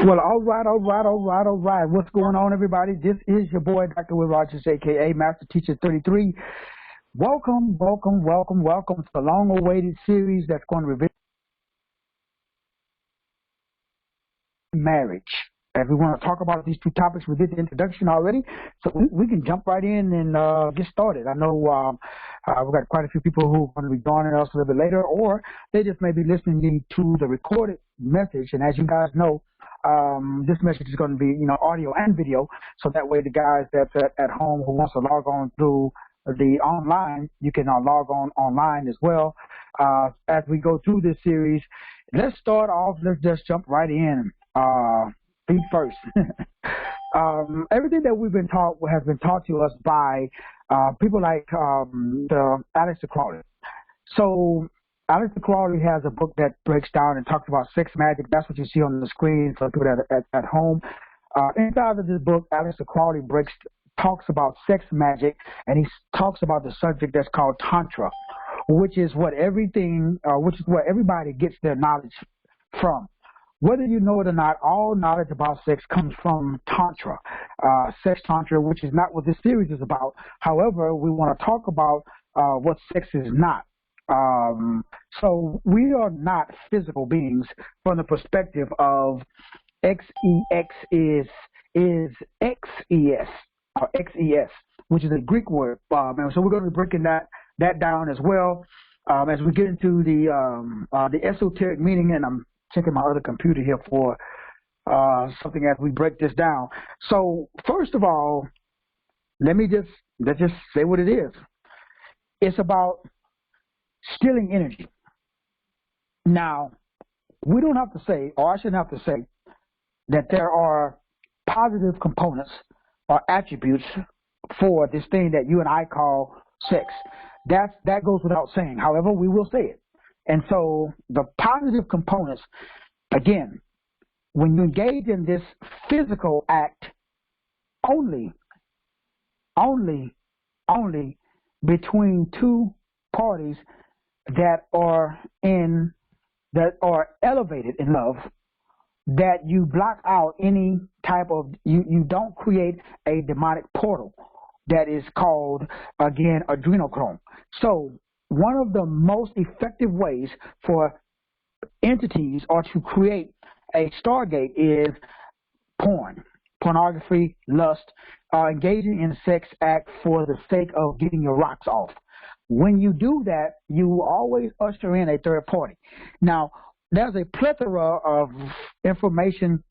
Well, all right, all right, all right, all right. What's going on, everybody? This is your boy, Dr. Will Rogers, aka Master Teacher 33. Welcome, welcome, welcome, welcome to the long-awaited series that's going to reveal marriage. As we want to talk about these two topics, we did the introduction already, so we can jump right in and get started. I know we've got quite a few people who are going to be joining us a little bit later, or they just may be listening to the recorded message. And as you guys know, this message is going to be, audio and video, so that way the guys that's at home who wants to log on through the online, you can log on online as well. As we go through this series, let's start off. Let's just jump right in. Feet first. Everything that we've been taught has been taught to us by people like Aleister Crowley. So Aleister Crowley has a book that breaks down and talks about sex magic. That's what you see on the screen for people at home. Inside of this book, Aleister Crowley talks about sex magic, and he talks about the subject that's called Tantra, which is where everybody gets their knowledge from. Whether you know it or not, all knowledge about sex comes from Tantra, sex Tantra, which is not what this series is about. However, we want to talk about what sex is not. So we are not physical beings from the perspective of XEX is XES, or XES, which is a Greek word. And so we're going to be breaking that down as well as we get into the esoteric meaning, and I'm checking my other computer here for something as we break this down. So first of all, let's just say what it is. It's about stealing energy. Now, we don't have to say, or I shouldn't have to say, that there are positive components or attributes for this thing that you and I call sex. That goes without saying. However, we will say it. And so the positive components, again, when you engage in this physical act, only between two parties that are elevated in love, that you block out any type of, you don't create a demonic portal that is called, again, adrenochrome. So one of the most effective ways for entities or to create a stargate is pornography, lust, engaging in sex act for the sake of getting your rocks off. When you do that, you always usher in a third party. Now, there's a plethora of information,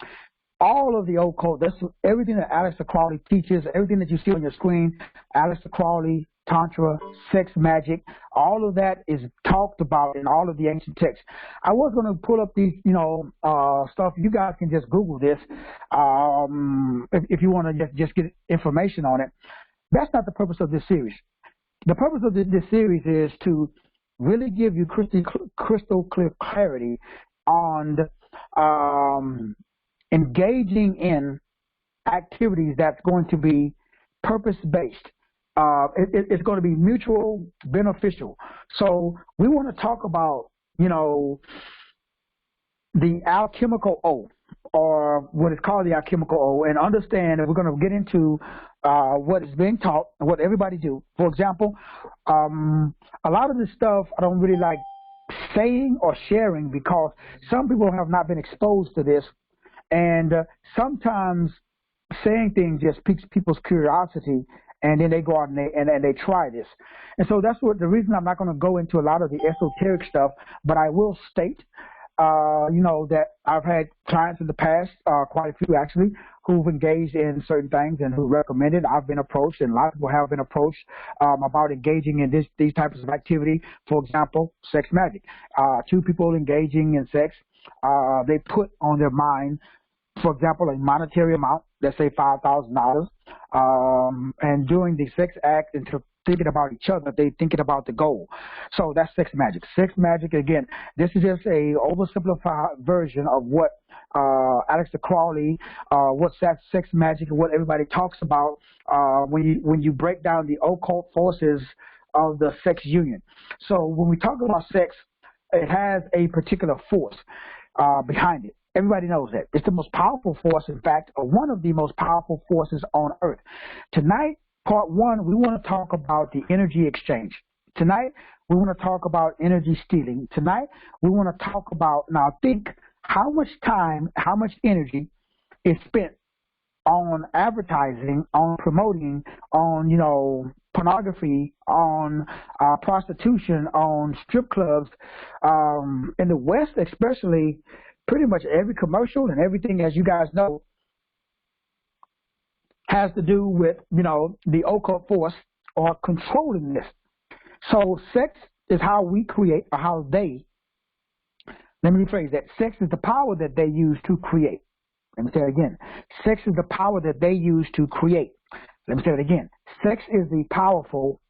all of the occult, that's everything that Aleister Crowley teaches, everything that you see on your screen, Aleister Crowley, Tantra, sex magic, all of that is talked about in all of the ancient texts. I was going to pull up these, stuff. You guys can just Google this if you want to just get information on it. That's not the purpose of this series. The purpose of this series is to really give you crystal clear clarity on engaging in activities that's going to be purpose-based. It's going to be mutual beneficial. So we want to talk about, the alchemical O, or what is called the alchemical O, and understand that we're going to get into what is being taught and what everybody do. For example, a lot of this stuff I don't really like saying or sharing because some people have not been exposed to this, and sometimes saying things just piques people's curiosity, and then they go out and they try this. And so that's the reason I'm not going to go into a lot of the esoteric stuff, but I will state, that I've had clients in the past, quite a few actually, who've engaged in certain things and who recommended. I've been approached, and a lot of people have been approached about engaging in these types of activity. For example, sex magic. Two people engaging in sex, they put on their mind, for example, a monetary amount, let's say $5,000, and during the sex act, into thinking about each other, they thinking about the goal. So that's sex magic. Sex magic, again, this is just a oversimplified version of what Aleister Crowley, what sex magic, and what everybody talks about when you break down the occult forces of the sex union. So when we talk about sex, it has a particular force behind it. Everybody knows that. It's the most powerful force, in fact, or one of the most powerful forces on earth. Tonight, part one, we want to talk about the energy exchange. Tonight, we want to talk about energy stealing. Tonight, we want to talk about, now think how much time, how much energy is spent on advertising, on promoting, on, pornography, on prostitution, on strip clubs. In the West, especially, pretty much every commercial and everything, as you guys know, has to do with, the occult force or controlling this. So sex is how we create, or how they, let me rephrase that. Sex is the power that they use to create. Let me say it again. Sex is the power that they use to create. Let me say it again. Sex is the powerful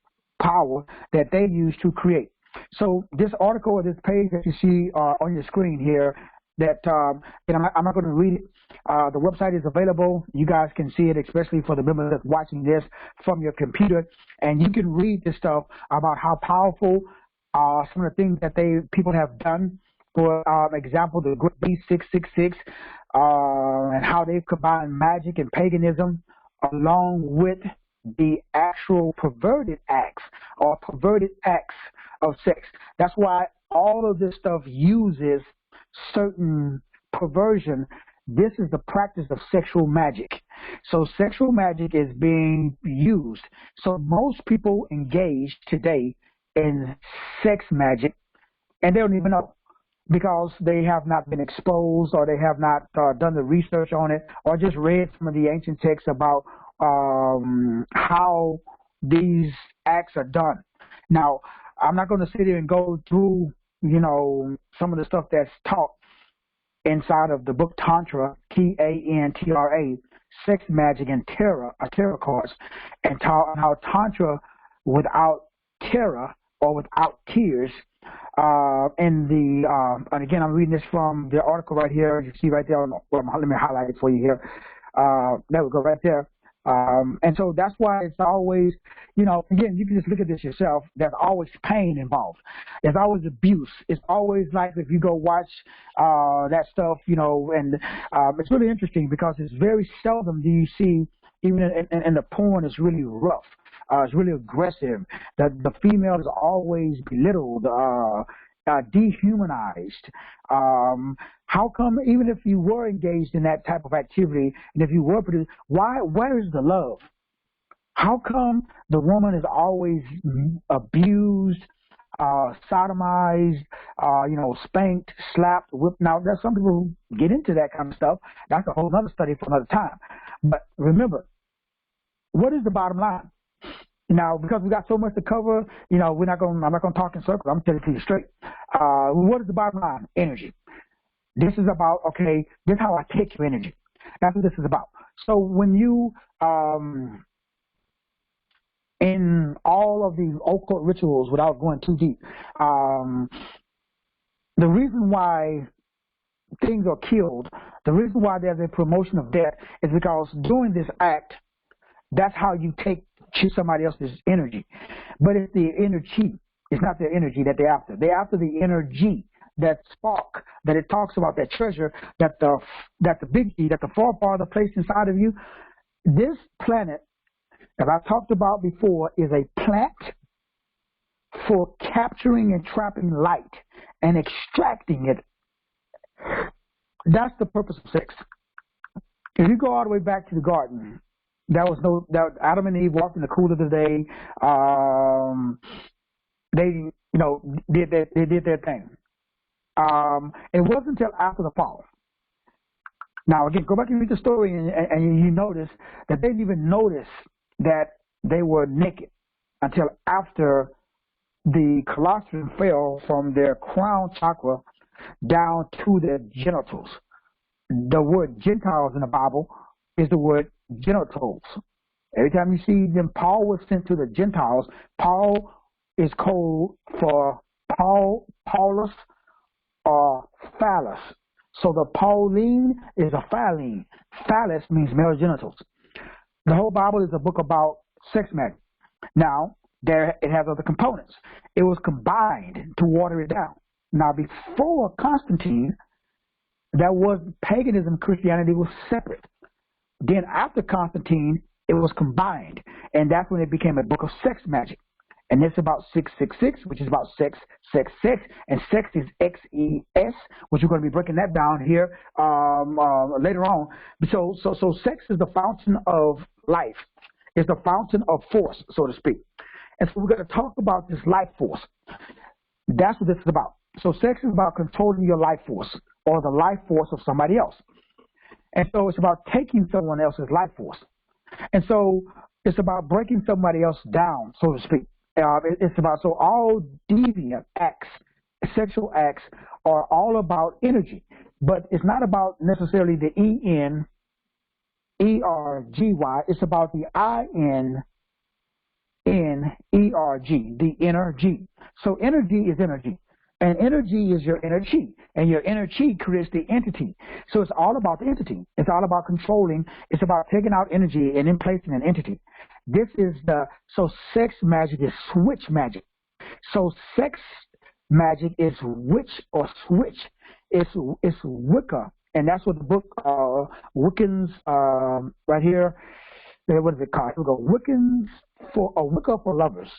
power that they use to create. So this article or this page that you see on your screen here, that and I'm not going to read it. The website is available. You guys can see it, especially for the members that's watching this from your computer, and you can read this stuff about how powerful some of the things that people have done. For example, the Great Beast 666, and how they've combined magic and paganism along with the actual perverted acts of sex. That's why all of this stuff uses certain perversion. This is the practice of sexual magic. So sexual magic is being used. So most people engage today in sex magic, and they don't even know, because they have not been exposed, or they have not done the research on it, or just read some of the ancient texts about how these acts are done. Now, I'm not going to sit here and go through, some of the stuff that's taught inside of the book Tantra, Tantra, sex magic and tarot cards, and how Tantra without terror or without tears. And again, I'm reading this from the article right here. You see right there. Let me highlight it for you here. There we go, right there. And so that's why it's always, again, you can just look at this yourself. There's always pain involved. There's always abuse. It's always like, if you go watch that stuff, and it's really interesting, because it's very seldom do you see, even in the porn, it's really rough. It's really aggressive. The female is always belittled, dehumanized. How come, even if you were engaged in that type of activity, and if you were produced, where is the love? How come the woman is always abused, sodomized, spanked, slapped, whipped? Now, there's some people who get into that kind of stuff. That's a whole other study for another time. But remember, what is the bottom line? Now, because we got so much to cover, I'm not going to talk in circles. I'm telling you straight. What is the bottom line? Energy. This is about, okay, this is how I take your energy. That's what this is about. So when you, in all of these occult rituals, without going too deep, the reason why things are killed, the reason why there's a promotion of death, is because during this act, that's how you take somebody else's energy. But it's the energy. It's not their energy that they're after. They're after the energy, that spark that it talks about, that treasure, that the big G, that the forefather placed inside of you. This planet, as I talked about before, is a plant for capturing and trapping light and extracting it. That's the purpose of sex. If you go all the way back to the garden, Adam and Eve walked in the cool of the day. They did their thing. It wasn't until after the fall. Now, again, go back and read the story, and you notice that they didn't even notice that they were naked until after the colostrum fell from their crown chakra down to their genitals. The word Gentiles in the Bible is the word genitals. Every time you see them, Paul was sent to the Gentiles. Paul is code for Paulus or phallus. So the Pauline is a phallene. Phallus means male genitals. The whole Bible is a book about sex magic. Now, it has other components. It was combined to water it down. Now, before Constantine, that was paganism, Christianity was separate. Then after Constantine, it was combined, and that's when it became a book of sex magic. And it's about 666, which is about sex, sex, sex, and sex is XES, which we're going to be breaking that down here later on. So sex is the fountain of life. It's the fountain of force, so to speak. And so we're going to talk about this life force. That's what this is about. So sex is about controlling your life force or the life force of somebody else. And so it's about taking someone else's life force. And so it's about breaking somebody else down, so to speak. It's about, so all deviant acts, sexual acts, are all about energy. But it's not about necessarily the ENERGY. It's about the INNERG, the energy. So energy is energy. And energy is your inner chi, and your inner chi creates the entity. So it's all about the entity. It's all about controlling. It's about taking out energy and in placing an entity. This is so sex magic is switch magic. So sex magic is witch or switch. It's Wicca, and that's what the book Wiccans right here. What is it called? Here we go. Wicca for lovers.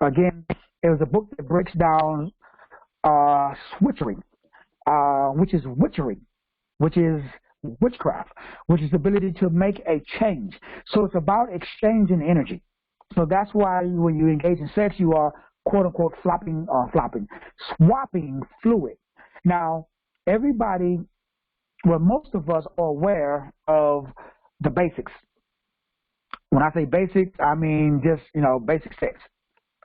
Again, it was a book that breaks down switchery, which is witchery, which is witchcraft, which is the ability to make a change. So it's about exchanging energy. So that's why when you engage in sex, you are quote unquote swapping fluid. Now, everybody, well, most of us are aware of the basics. When I say basics, I mean just, basic sex.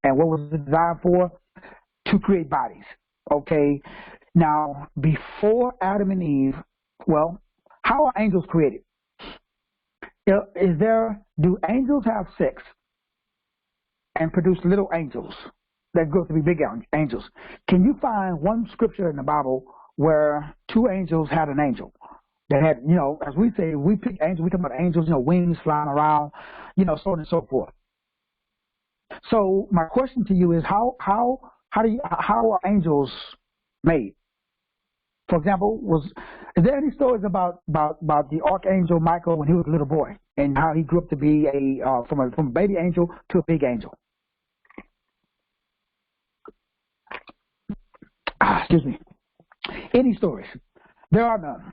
And what was it designed for? To create bodies. Okay. Now, before Adam and Eve, well, how are angels created? Do angels have sex and produce little angels that grow to be big angels? Can you find one scripture in the Bible where two angels had an angel that had, as we say, we pick angels, we talk about angels, wings flying around, so on and so forth. So my question to you is how are angels made? For example, is there any stories about the archangel Michael when he was a little boy and how he grew up to be from a baby angel to a big angel? Excuse me. Any stories? There are none.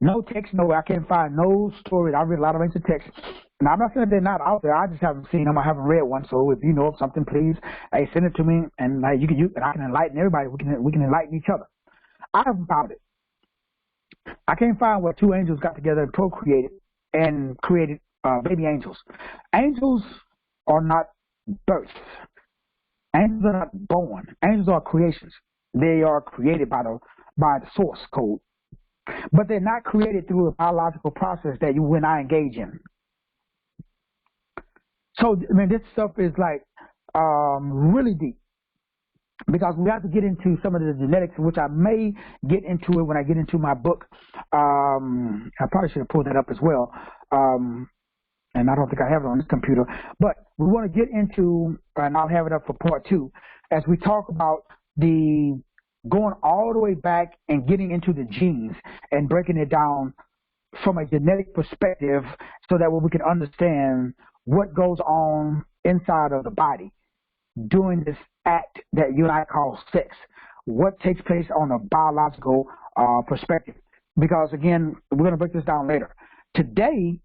No text, I can't find no story. I read a lot of ancient texts. And I'm not saying they're not out there. I just haven't seen them. I haven't read one. So if you know of something, please, send it to me, and and I can enlighten everybody. We can enlighten each other. I haven't found it. I can't find where two angels got together and procreated and created baby angels. Angels are not births. Angels are not born. Angels are creations. They are created by the source code. But they're not created through a biological process that you and I engage in. So, this stuff is like really deep, because we have to get into some of the genetics, which I may get into it when I get into my book. I probably should have pulled that up as well, and I don't think I have it on this computer. But we want to get into, and I'll have it up for part 2, as we talk about going all the way back and getting into the genes and breaking it down from a genetic perspective, so that way we can understand what goes on inside of the body during this act that you and I call sex. What takes place on a biological perspective. Because again, we're going to break this down later. Today,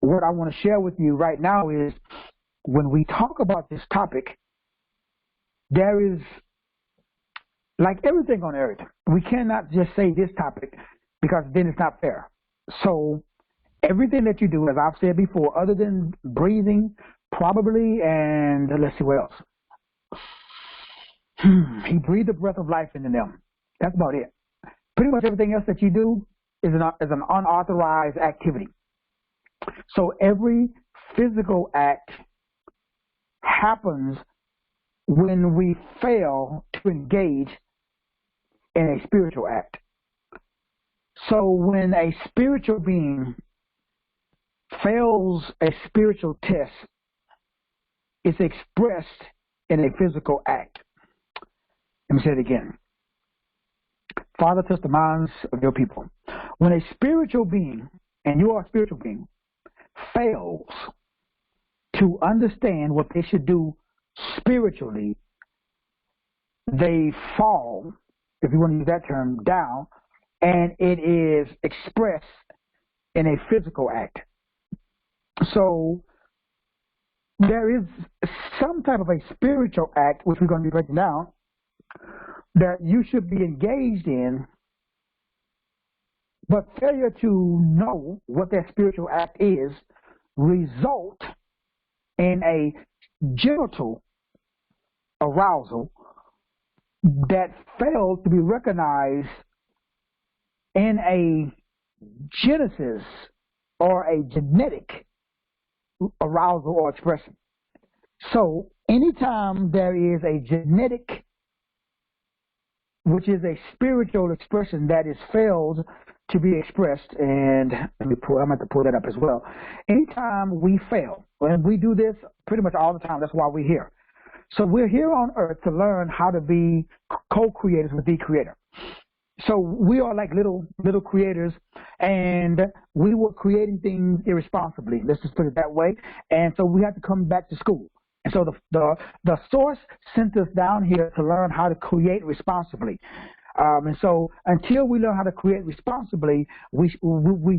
what I want to share with you right now is, when we talk about this topic, there is, like everything on earth, we cannot just say this topic, because then it's not fair. So everything that you do, as I've said before, other than breathing, probably, and let's see what else. He breathed the breath of life into them. That's about it. Pretty much everything else that you do is an unauthorized activity. So every physical act happens when we fail to engage in a spiritual act. So when a spiritual being fails a spiritual test, it's expressed in a physical act. Let me say it again. Father, touch the minds of your people. When a spiritual being, and you are a spiritual being, fails to understand what they should do spiritually, they fall, if you want to use that term, down, and it is expressed in a physical act. So there is some type of a spiritual act, which we're going to be breaking down, that you should be engaged in, but failure to know what that spiritual act is result in a genital arousal that failed to be recognized in a genesis or a genetic arousal or expression. So anytime there is a genetic, which is a spiritual expression that is failed to be expressed, and I'm going to have to pull that up as well. Anytime we fail, and we do this pretty much all the time, that's why we're here. So we're here on earth to learn how to be co-creators with the Creator. So we are like little creators, and we were creating things irresponsibly. Let's just put it that way. And so we had to come back to school. And so the source sent us down here to learn how to create responsibly. And so until we learn how to create responsibly, we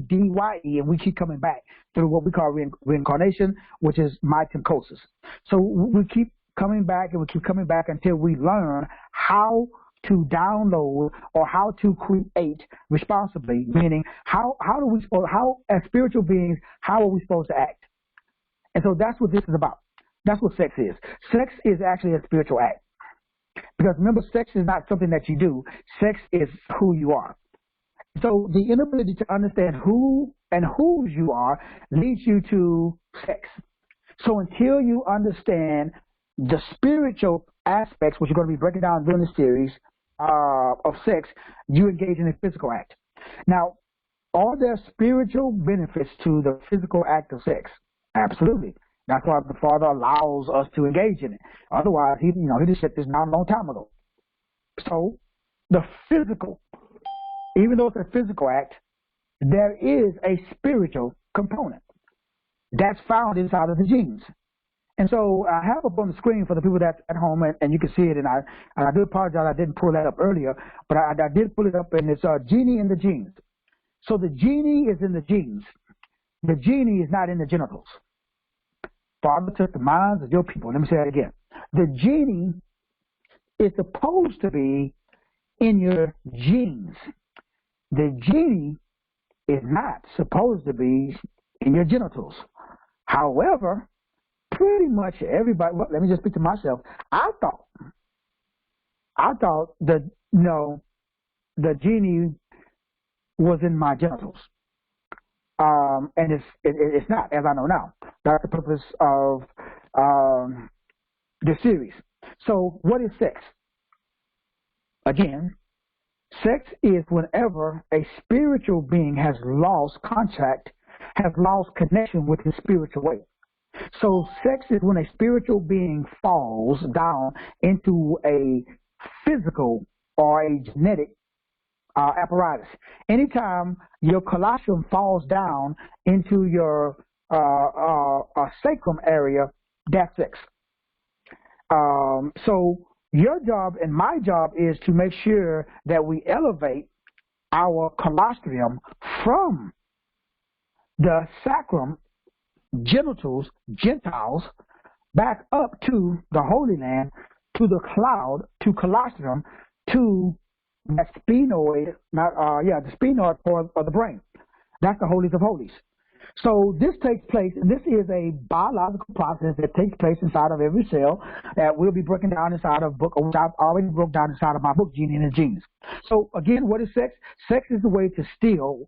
DYE, and we keep coming back through what we call reincarnation, which is mitosis. So we keep coming back, and we keep coming back until we learn how to download or how to create responsibly, meaning how as spiritual beings, how are we supposed to act? And so that's what this is about. That's what sex is. Sex is actually a spiritual act. Because remember, sex is not something that you do. Sex is who you are. So the inability to understand who and whose you are leads you to sex. So until you understand the spiritual aspects, which you're going to be breaking down during the series of sex, you engage in a physical act. Now, are there spiritual benefits to the physical act of sex? Absolutely. That's why the Father allows us to engage in it. Otherwise, he just shut this down a long time ago. So, the physical, even though it's a physical act, there is a spiritual component that's found inside of the genes. And so I have up on the screen for the people that's at home, and you can see it, and I do apologize I didn't pull that up earlier, but I did pull it up, and it's genie in the genes. So the genie is in the genes. The genie is not in the genitals. Father, touch the minds of your people. Let me say that again. The genie is supposed to be in your genes. The genie is not supposed to be in your genitals. However, pretty much everybody, well, let me just speak to myself. I thought the genie was in my genitals. And it's not, as I know now. That's the purpose of the series. So what is sex? Again, sex is whenever a spiritual being has lost contact, has lost connection with his spiritual way. So sex is when a spiritual being falls down into a physical or a genetic apparatus. Anytime your colostrum falls down into your sacrum area, that's sex. So your job and my job is to make sure that we elevate our colostrum from the sacrum, genitals, Gentiles, back up to the Holy Land, to the cloud, to colostrum, to that sphenoid, the sphenoid for the brain. That's the holies of holies. So this takes place, and this is a biological process that takes place inside of every cell that we'll be breaking down inside of a book, which I've already broke down inside of my book, Genie and the Genes. So again, what is sex? Sex is the way to steal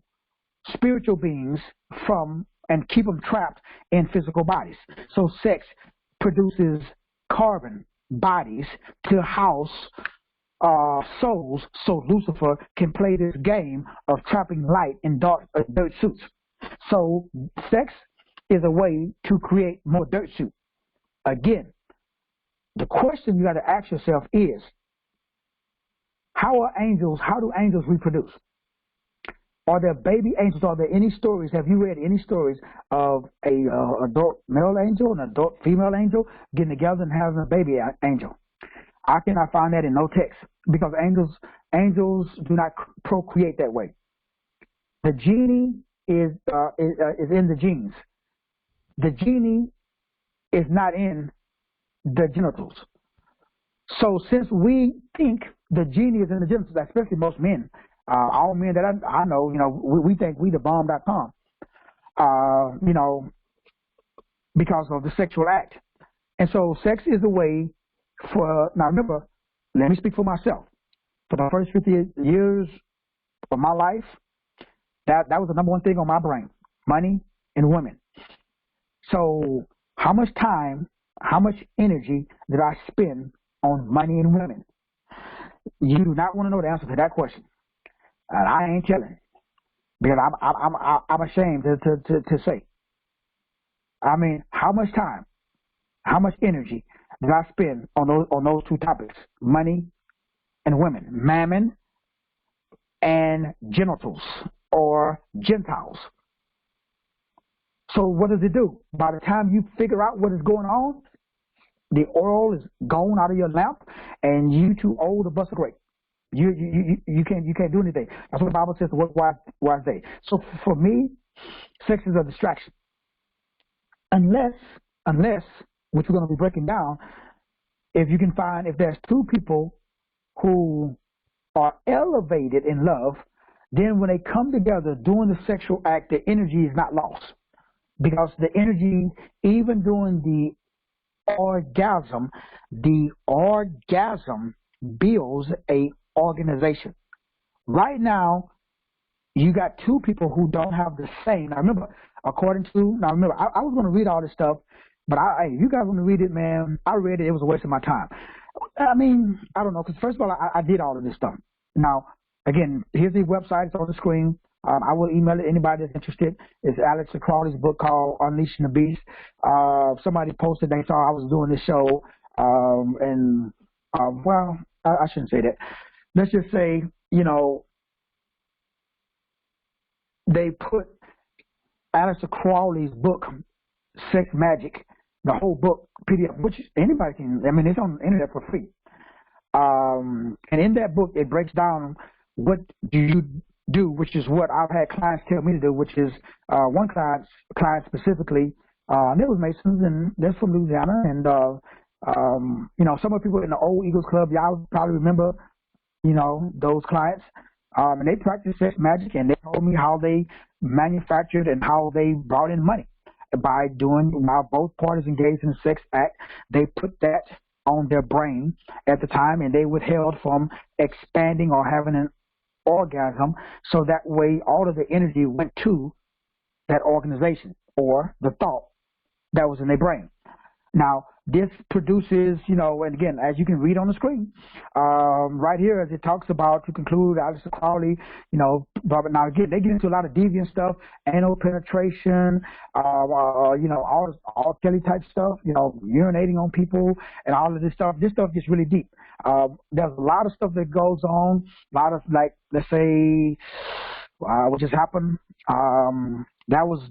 spiritual beings from and keep them trapped in physical bodies. So sex produces carbon bodies to house souls, so Lucifer can play this game of trapping light in dirt suits. So sex is a way to create more dirt suit. Again, the question you got to ask yourself is, How do angels reproduce? Are there baby angels? Are there any stories? Have you read any stories of a adult male angel and adult female angel getting together and having a baby angel? I cannot find that in no text because angels do not procreate that way. The genie is in the genes. The genie is not in the genitals. So since we think the genie is in the genitals, especially most men, all men that I know, we think we the bomb.com, because of the sexual act. And so sex is a way now remember, let me speak for myself. For the first 50 years of my life, that was the number one thing on my brain: money and women. So how much time, how much energy did I spend on money and women? You do not want to know the answer to that question, and I ain't telling, because I'm ashamed to say. I mean, how much time, how much energy did I spend on those two topics: money and women, mammon and genitals or Gentiles? So what does it do? By the time you figure out what is going on, the oil is gone out of your lamp, and you too old to bust a grape. You can't do anything. That's what the Bible says to work wise day. So for me, sex is a distraction. Unless, which we're going to be breaking down, if there's two people who are elevated in love, then when they come together doing the sexual act, the energy is not lost. Because the energy, even during the orgasm builds a organization. Right now, you got two people who don't have the same. Now remember, I was going to read all this stuff, but if you guys want to read it, man, I read it. It was a waste of my time. I mean, I don't know, because first of all, I did all of this stuff. Now, again, here's the website. It's on the screen. I will email it to anybody that's interested. It's Alex Crowley's book called Unleashing the Beast. Somebody posted they saw I was doing this show, I shouldn't say that. Let's just say, they put Alex Crowley's book, Sex Magic, the whole book, PDF, which anybody can, it's on the internet for free. And in that book, it breaks down what do you do, which is what I've had clients tell me to do, which is one client specifically, they was Masons, and they're from Louisiana, and some of the people in the old Eagles Club, y'all probably remember, those clients, and they practiced sex magic, and they told me how they manufactured and how they brought in money by while both parties engaged in a sex act. They put that on their brain at the time, and they withheld from expanding or having an orgasm, so that way all of the energy went to that organization or the thought that was in their brain. Now, this produces, and again, as you can read on the screen, right here, as it talks about, to conclude, Alex Crowley, but now again, they get into a lot of deviant stuff, anal penetration, all Kelly type stuff, urinating on people and all of this stuff. This stuff gets really deep. There's a lot of stuff that goes on, a lot of, like, let's say, what just happened, that was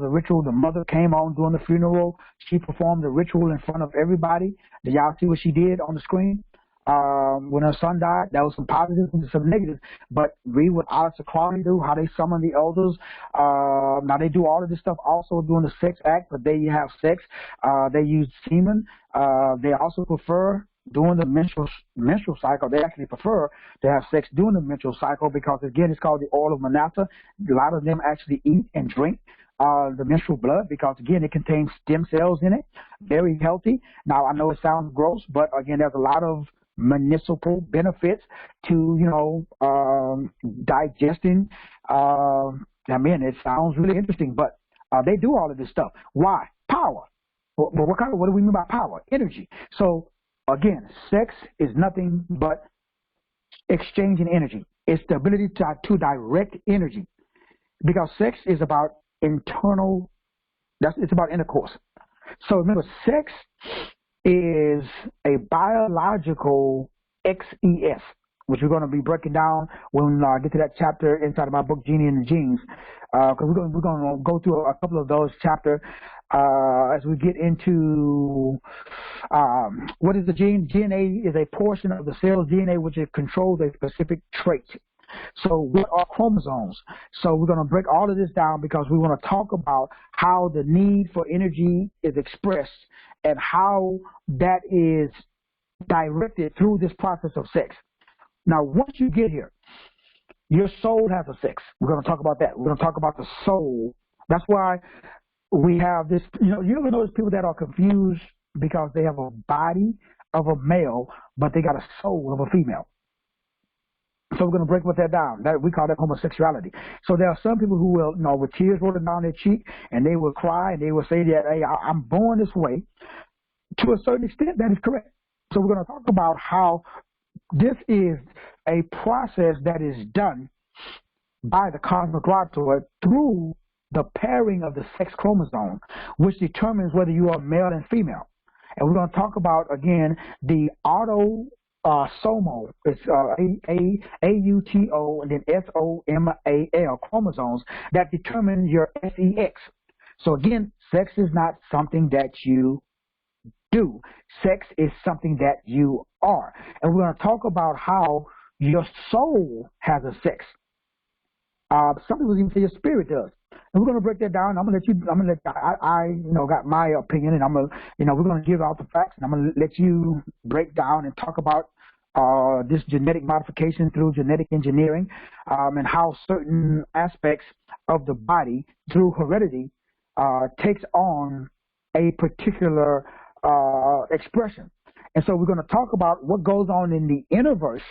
a ritual. The mother came on during the funeral. She performed the ritual in front of everybody. Did y'all see what she did on the screen? When her son died, that was some positives and some negatives. But read what Alex Crowley do, how they summon the elders. Now they do all of this stuff also during the sex act, but they have sex. They use semen. They also prefer during the menstrual cycle. They actually prefer to have sex during the menstrual cycle because, again, it's called the oil of Manasseh. A lot of them actually eat and drink the menstrual blood because, again, it contains stem cells in it. Very healthy. Now, I know it sounds gross, but, again, there's a lot of medicinal benefits to, digesting. It sounds really interesting, but they do all of this stuff. Why? Power. Well, what do we mean by power? Energy. So, again, sex is nothing but exchanging energy. It's the ability to direct energy, because sex is about it's about intercourse. So remember, sex is a biological XES. which we're going to be breaking down when we get to that chapter inside of my book, Genie and the Genes, because we're going to go through a couple of those chapters as we get into what is the gene. DNA is a portion of the cell's DNA which controls a specific trait. So what are chromosomes? So we're going to break all of this down because we want to talk about how the need for energy is expressed and how that is directed through this process of sex. Now, once you get here, your soul has a sex. We're going to talk about that. We're going to talk about the soul. That's why we have this, you ever notice people that are confused because they have a body of a male, but they got a soul of a female. So we're going to break that down. We call that homosexuality. So there are some people who will, with tears rolling down their cheek, and they will cry, and they will say that, hey, I'm born this way. To a certain extent, that is correct. So we're going to talk about how this is a process that is done by the cosmic Glottoi through the pairing of the sex chromosome, which determines whether you are male and female. And we're going to talk about, again, the autosomal, it's A-U-T-O and then S-O-M-A-L chromosomes that determine your sex. So again, sex is not something that you do. Sex is something that you are. And we're going to talk about how your soul has a sex. Some people even say your spirit does. And we're going to break that down. I got my opinion, and we're going to give out the facts, and I'm going to let you break down and talk about this genetic modification through genetic engineering, and how certain aspects of the body through heredity takes on a particular expression. And so we're going to talk about what goes on in the inner verse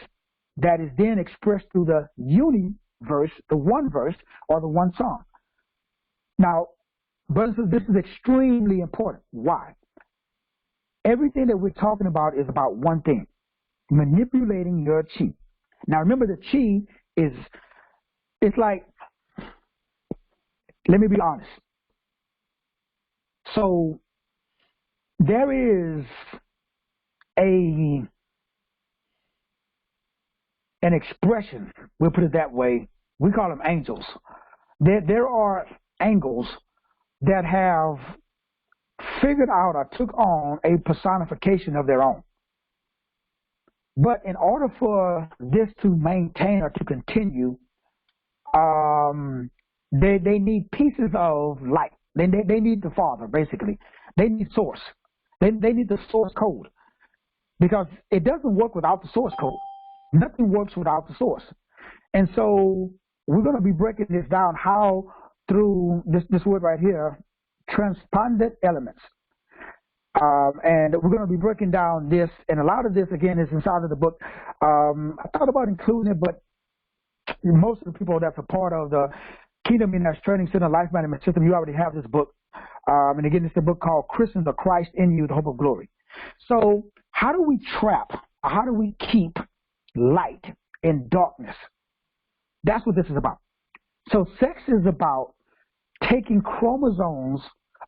that is then expressed through the universe, the one verse, or the one song. Now, brothers and sisters, this is extremely important. Why? Everything that we're talking about is about one thing: manipulating your chi. Now, remember, the chi it's like, let me be honest. So there is an expression, we'll put it that way, we call them angels. There are angels that have figured out or took on a personification of their own. But in order for this to maintain or to continue, they need pieces of light. They need the Father, basically. They need source. They need the source code, because it doesn't work without the source code. Nothing works without the source. And so we're going to be breaking this down, how through this word right here, transpondent elements. And we're going to be breaking down this, and a lot of this, again, is inside of the book. I thought about including it, but most of the people that's a part of the Kingdom Millionaires Training Center Life Management System, you already have this book. And again, it's a book called Christians of Christ in You, the Hope of Glory. So how do we trap, how do we keep light in darkness? That's what this is about. So sex is about taking chromosomes,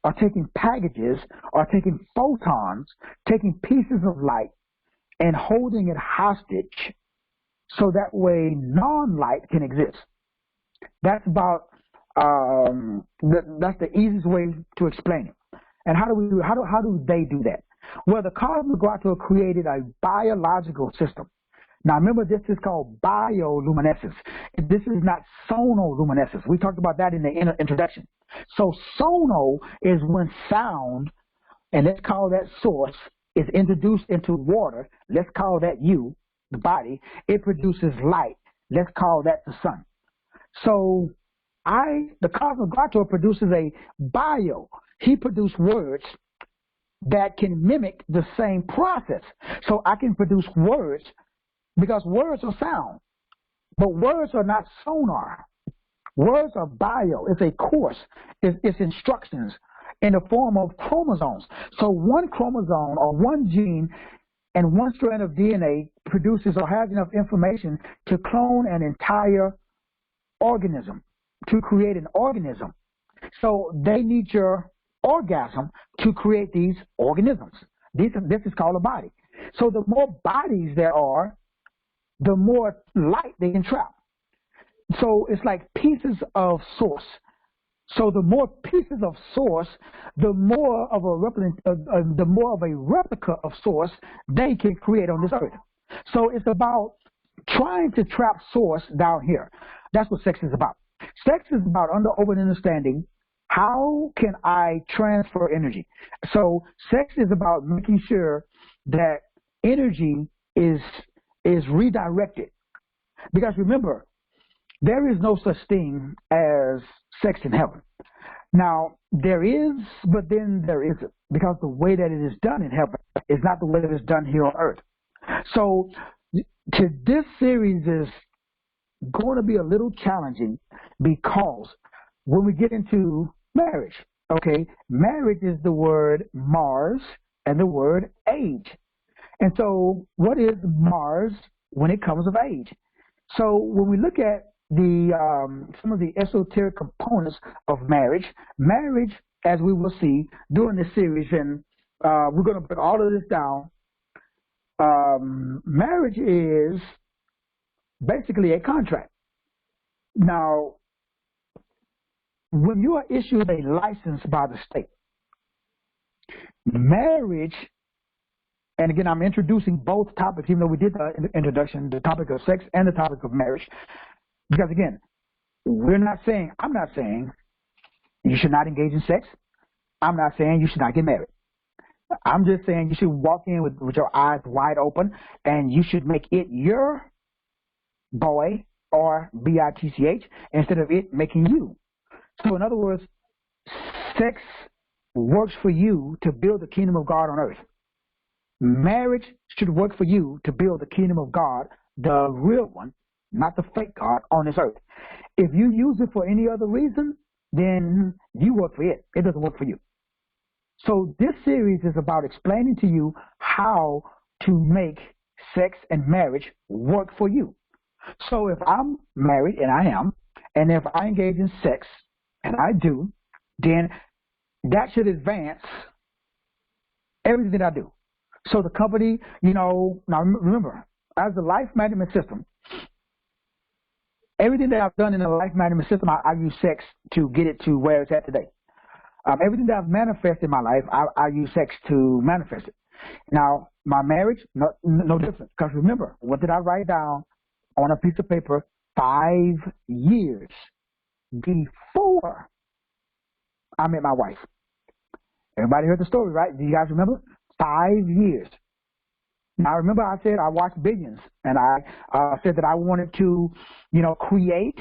or taking packages, or taking photons, taking pieces of light and holding it hostage so that way non-light can exist. That's about that's the easiest way to explain it. And how do they do that? Well, the cosmic Glottoi created a biological system. Now, remember, this is called bioluminescence. This is not sonoluminescence. We talked about that in the introduction. So sono is when sound, and let's call that source, is introduced into water. Let's call that you, the body. It produces light. Let's call that the sun. So the cosmic Glottoi produces a bio. He produced words that can mimic the same process. So I can produce words, because words are sound, but words are not sonar. Words are bio. It's a course. It's instructions in the form of chromosomes. So one chromosome or one gene and one strand of DNA produces or has enough information to clone an entire organism, to create an organism. So they need your orgasm to create these organisms. This is called a body. So the more bodies there are, the more light they can trap. So it's like pieces of source. So the more pieces of source, the more of a replica of source they can create on this earth. So it's about trying to trap source down here. That's what sex is about. Sex is about open understanding. How can I transfer energy? So sex is about making sure that energy is redirected. Because remember, there is no such thing as sex in heaven. Now, there is, but then there isn't. Because the way that it is done in heaven is not the way that it's done here on earth. So this series is going to be a little challenging because when we get into marriage, okay, marriage is the word Mars and the word age. And so what is Mars when it comes of age? So when we look at some of the esoteric components of marriage, as we will see during this series, and we're going to put all of this down, marriage is basically a contract. Now, when you are issued a license by the state, marriage, and again, I'm introducing both topics, even though we did the introduction, the topic of sex and the topic of marriage, because again, I'm not saying you should not engage in sex. I'm not saying you should not get married. I'm just saying you should walk in with your eyes wide open, and you should make it your boy, or B-I-T-C-H, instead of it making you. So in other words, sex works for you to build the kingdom of God on earth. Marriage should work for you to build the kingdom of God, the real one, not the fake God, on this earth. If you use it for any other reason, then you work for it. It doesn't work for you. So this series is about explaining to you how to make sex and marriage work for you. So if I'm married, and I am, and if I engage in sex, and I do, then that should advance everything that I do. So the company, now remember, as a life management system, everything that I've done in the life management system, I use sex to get it to where it's at today. Everything that I've manifested in my life, I use sex to manifest it. Now, my marriage, no different. Because remember, what did I write down on a piece of paper 5 years before I met my wife? Everybody heard the story, right? Do you guys remember? 5 years. Now, remember I said I watched Billions, and I said that I wanted to, create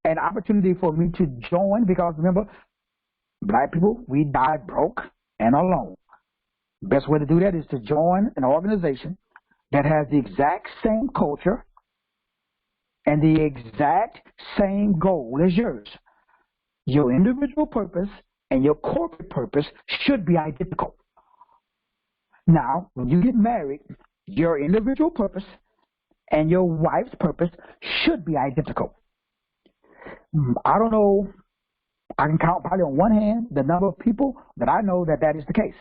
an opportunity for me to join, because remember, black people, we die broke and alone. Best way to do that is to join an organization that has the exact same culture and the exact same goal as yours. Your individual purpose and your corporate purpose should be identical. Now, when you get married, your individual purpose and your wife's purpose should be identical. I don't know, I can count probably on one hand the number of people that I know that is the case.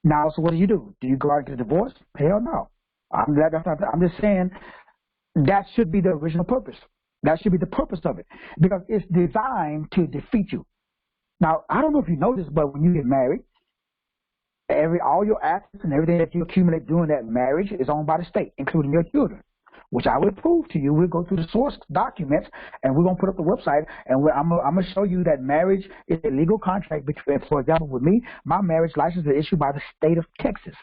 Now, so what do? Do you go out and get a divorce? Hell no. I'm just saying that should be the original purpose. That should be the purpose of it, because it's designed to defeat you. Now, I don't know if you know this, but when you get married, all your assets and everything that you accumulate during that marriage is owned by the state, including your children, which I will prove to you. We'll go through the source documents, and we're going to put up the website, and I'm going to show you that marriage is a legal contract between, for example, with me, my marriage license is issued by the state of Texas,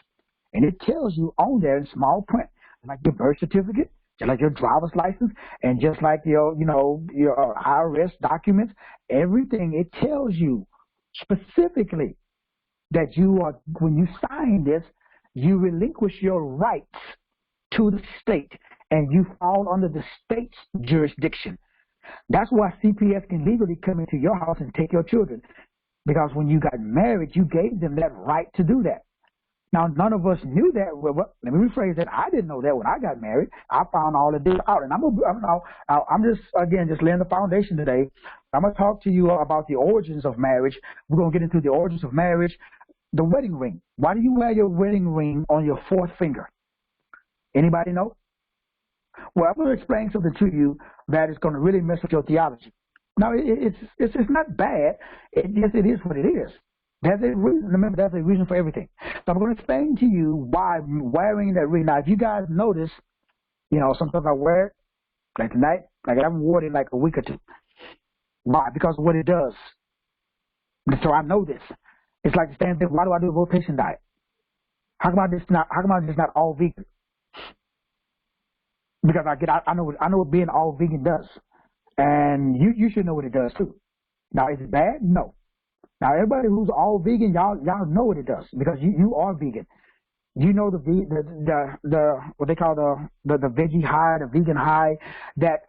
and it tells you on there in small print, like your birth certificate, just like your driver's license, and just like your IRS documents, everything, it tells you specifically that when you sign this, you relinquish your rights to the state, and you fall under the state's jurisdiction. That's why CPS can legally come into your house and take your children, because when you got married, you gave them that right to do that. Now, none of us knew that. Well, let me rephrase that. I didn't know that when I got married. I found all of this out, and I'm just laying the foundation today. I'm going to talk to you about the origins of marriage. We're going to get into the origins of marriage. The wedding ring. Why do you wear your wedding ring on your fourth finger? Anybody know? Well, I'm going to explain something to you that is going to really mess with your theology. Now, it's not bad. Yes, it is what it is. There's a reason. Remember, there's a reason for everything. So I'm going to explain to you why I'm wearing that ring. Now, if you guys notice, sometimes I wear it, like tonight, like I haven't worn it in like a week or two. Why? Because of what it does. So I know this. It's like the same thing. Why do I do a rotation diet? How come I'm just not all vegan? Because I know what being all vegan does, and you should know what it does too. Now, is it bad? No. Now, everybody who's all vegan, y'all know what it does because you are vegan. You know the what they call the veggie high, the vegan high, that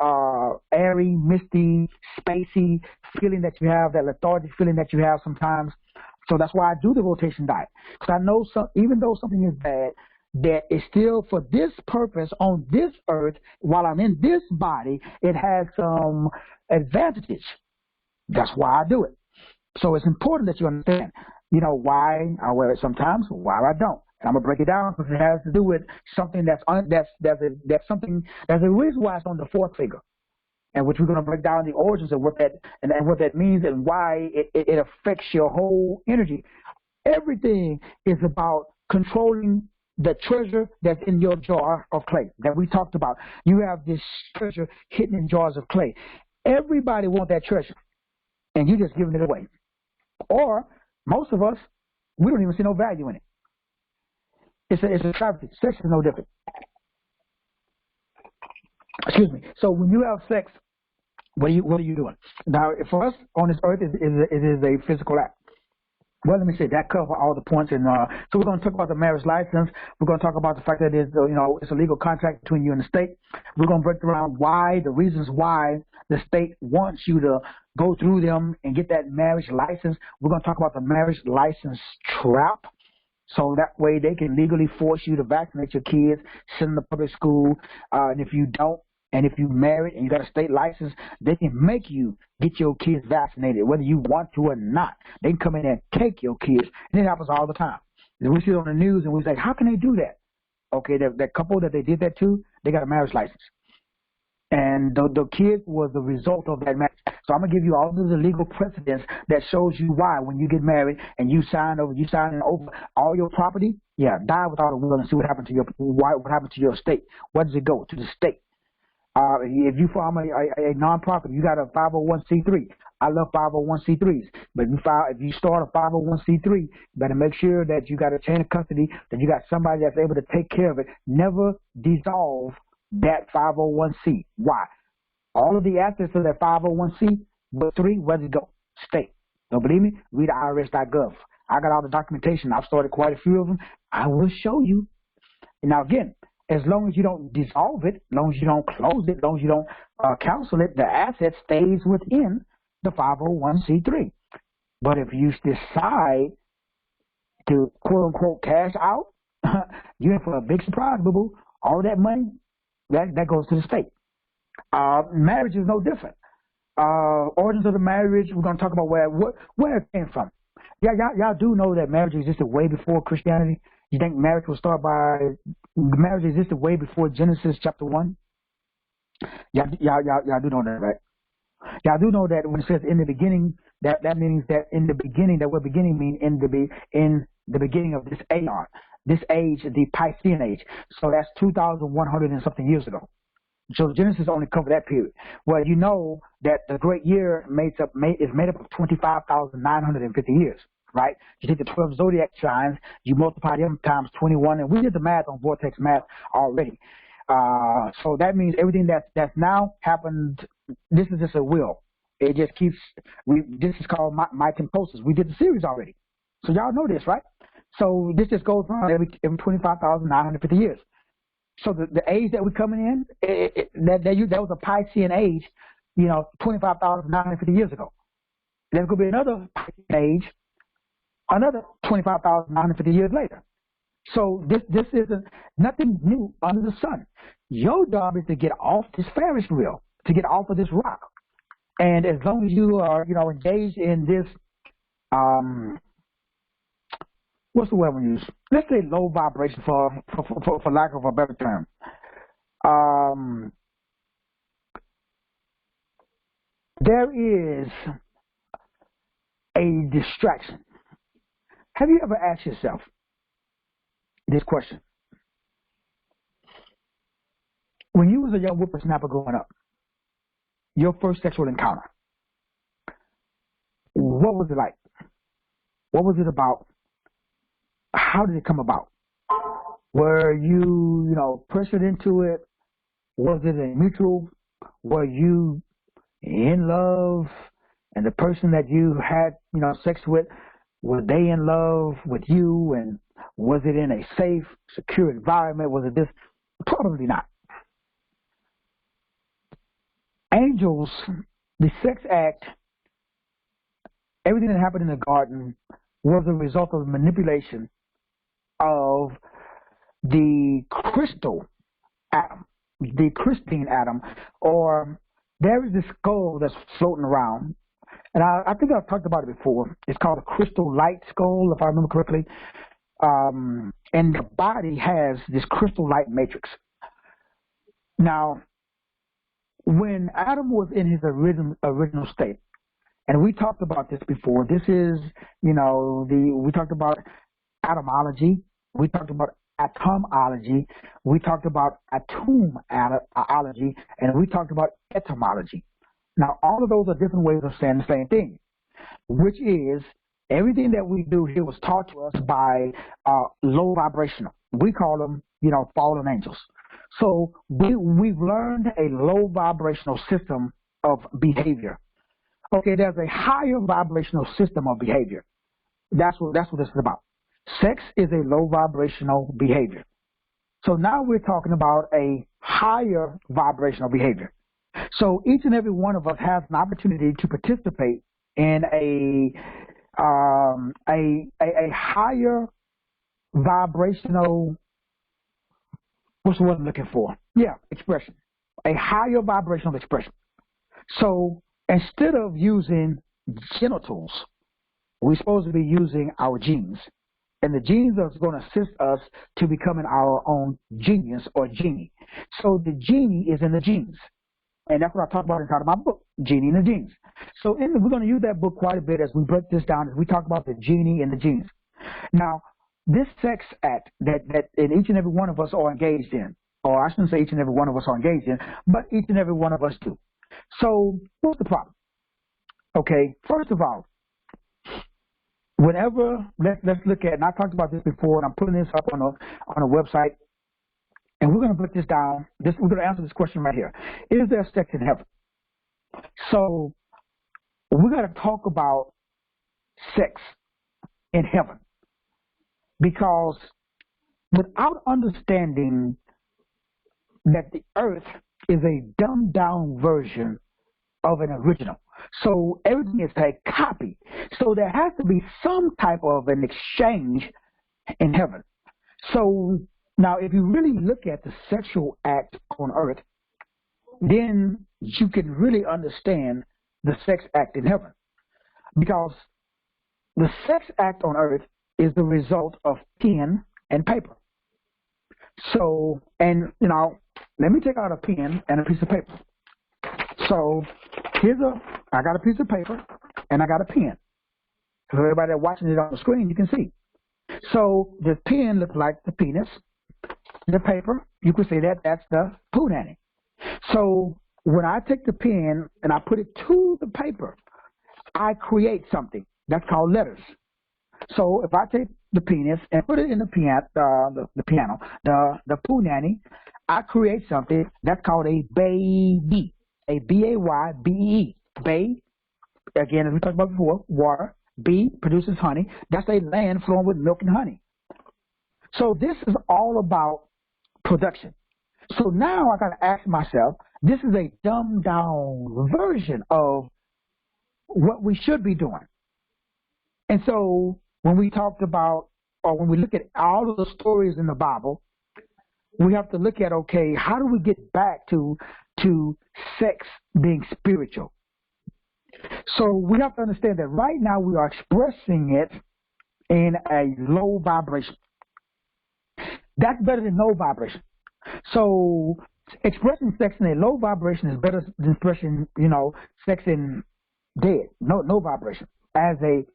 airy, misty, spacey feeling that you have, that lethargic feeling that you have sometimes. So that's why I do the rotation diet, because I know even though something is bad, that is still for this purpose on this earth, while I'm in this body, it has some advantages. That's why I do it. So it's important that you understand, why I wear it sometimes, why I don't. And I'm gonna break it down because it has to do with something there's a reason why it's on the fourth finger, and which we're gonna break down the origins of what that means and why it affects your whole energy. Everything is about controlling the treasure that's in your jar of clay that we talked about. You have this treasure hidden in jars of clay. Everybody wants that treasure, and you're just giving it away. Or most of us, we don't even see no value in it. It's a travesty. Sex is no different. Excuse me. So when you have sex, what are you doing? Now, for us on this earth, it is a physical act. Well, let me say that covers all the points, and so we're going to talk about the marriage license. We're going to talk about the fact that it's a legal contract between you and the state. We're going to break down the reasons why the state wants you to go through them and get that marriage license. We're going to talk about the marriage license trap, so that way they can legally force you to vaccinate your kids, send them to public school, and if you don't. And if you married and you got a state license, they can make you get your kids vaccinated, whether you want to or not. They can come in and take your kids, and it happens all the time. And we see it on the news, and we say, how can they do that? Okay, that couple that they did that to, they got a marriage license. And the kid was the result of that marriage. So I'm going to give you all of the legal precedents that shows you why when you get married and you sign over all your property, die without a will and see what happened to your estate. Where does it go? To the state. If you form a nonprofit, you got a 501c3. I love 501c3s, but if you start a 501c3, you better make sure that you got a chain of custody, that you got somebody that's able to take care of it. Never dissolve that 501c. Why? All of the assets of that 501c, but 3, where does it go? State. Don't believe me? Read irs.gov. I got all the documentation. I've started quite a few of them. I will show you. Now again, as long as you don't dissolve it, as long as you don't close it, as long as you don't cancel it, the asset stays within the 501c3. But if you decide to quote-unquote cash out, you're in for a big surprise, boo-boo. All that money, that goes to the state. Marriage is no different. Origins of the marriage, we're going to talk about where it came from. Y'all do know that marriage existed way before Christianity. You think marriage existed way before Genesis chapter 1? Y'all do know that, right? Y'all do know that when it says in the beginning, that means that in the beginning, that word beginning means in the beginning of this aeon, this age, the Piscean age. So that's 2,100 and something years ago. So Genesis only covered that period. Well, you know that the great year is made up of 25,950 years. Right? You take the 12 zodiac signs, you multiply them times 21, and we did the math on Vortex math already. So that means everything that's now happened. This is just a will. It just keeps. This is called my Mytemposes. We did the series already, so y'all know this, right? So this just goes on every 25,950 years. So the age that we're coming in, that was a Piscean age, 25,950 years ago. There's going to be another Piscean age. Another 25,950 years later. So this isn't nothing new under the sun. Your job is to get off this Ferris wheel, to get off of this rock. And as long as you are, engaged in this, what's the word we use? Let's say low vibration for lack of a better term. there is a distraction. Have you ever asked yourself this question? When you was a young whippersnapper growing up, your first sexual encounter, what was it like? What was it about? How did it come about? Were you, pressured into it? Was it a mutual? Were you in love? And the person that you had, sex with, were they in love with you? And was it in a safe, secure environment? Was it this? Probably not. Angels, the sex act, everything that happened in the garden was a result of manipulation of the crystal atom, the crystalline atom, or there is this skull that's floating around. And I think I've talked about it before. It's called a crystal light skull, if I remember correctly. And the body has this crystal light matrix. Now, when Adam was in his original state, and we talked about this before, this is, we talked about atomology, we talked about atomology, we talked about atomology, and we talked about etymology. Now, all of those are different ways of saying the same thing, which is everything that we do here was taught to us by low vibrational. We call them, fallen angels. So we've learned a low vibrational system of behavior. Okay, there's a higher vibrational system of behavior. That's what this is about. Sex is a low vibrational behavior. So now we're talking about a higher vibrational behavior. So each and every one of us has an opportunity to participate in a higher vibrational, what's the word I'm looking for? Yeah, expression. A higher vibrational expression. So instead of using genitals, we're supposed to be using our genes. And the genes are going to assist us to becoming our own genius or genie. So the genie is in the genes. And that's what I talk about inside of my book, Genie and the Genes. So we're going to use that book quite a bit as we break this down, as we talk about the genie and the genes. Now, this sex act that each and every one of us are engaged in, or I shouldn't say each and every one of us are engaged in, but each and every one of us do. So what's the problem? Okay, first of all, whenever, let's look at, and I talked about this before, and I'm putting this up on a website, and we're going to put this down. We're going to answer this question right here. Is there sex in heaven? So we're going to talk about sex in heaven, because without understanding that the earth is a dumbed down version of an original, so everything is a copy. So there has to be some type of an exchange in heaven. So now, if you really look at the sexual act on earth, then you can really understand the sex act in heaven. Because the sex act on earth is the result of pen and paper. So, and, let me take out a pen and a piece of paper. So, I got a piece of paper and I got a pen. So everybody that's watching it on the screen, you can see. So, the pen looks like the penis. The paper, you could say that's the punani. So when I take the pen and I put it to the paper, I create something that's called letters. So if I take the penis and put it in the piano, the punani, I create something that's called a baby, a B-A-Y-B-E, bay. Again, as we talked about before, water. B produces honey. That's a land flowing with milk and honey. So this is all about production. So now I got to ask myself, this is a dumbed down version of what we should be doing. And so when we talked about, or when we look at all of the stories in the Bible, we have to look at, okay, how do we get back to sex being spiritual? So we have to understand that right now we are expressing it in a low vibration. That's better than no vibration. So expressing sex in a low vibration is better than expressing, sex in dead, no vibration. As a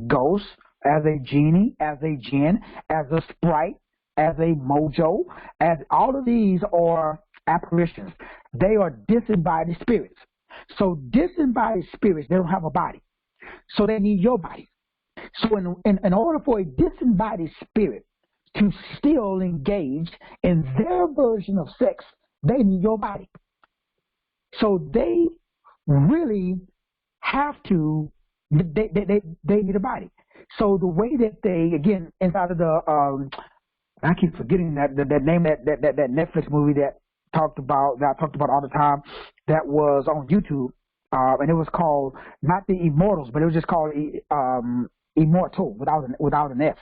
ghost, as a genie, as a jinn, as a sprite, as a mojo, as all of these are apparitions. They are disembodied spirits. So disembodied spirits, they don't have a body. So they need your body. So in order for a disembodied spirit to still engage in their version of sex, they need your body. So they really have to, they need a body. So the way that they, again, inside of the, I keep forgetting that name, that Netflix movie that I talked about all the time, that was on YouTube, and it was called, not The Immortals, but it was just called Immortal without an S.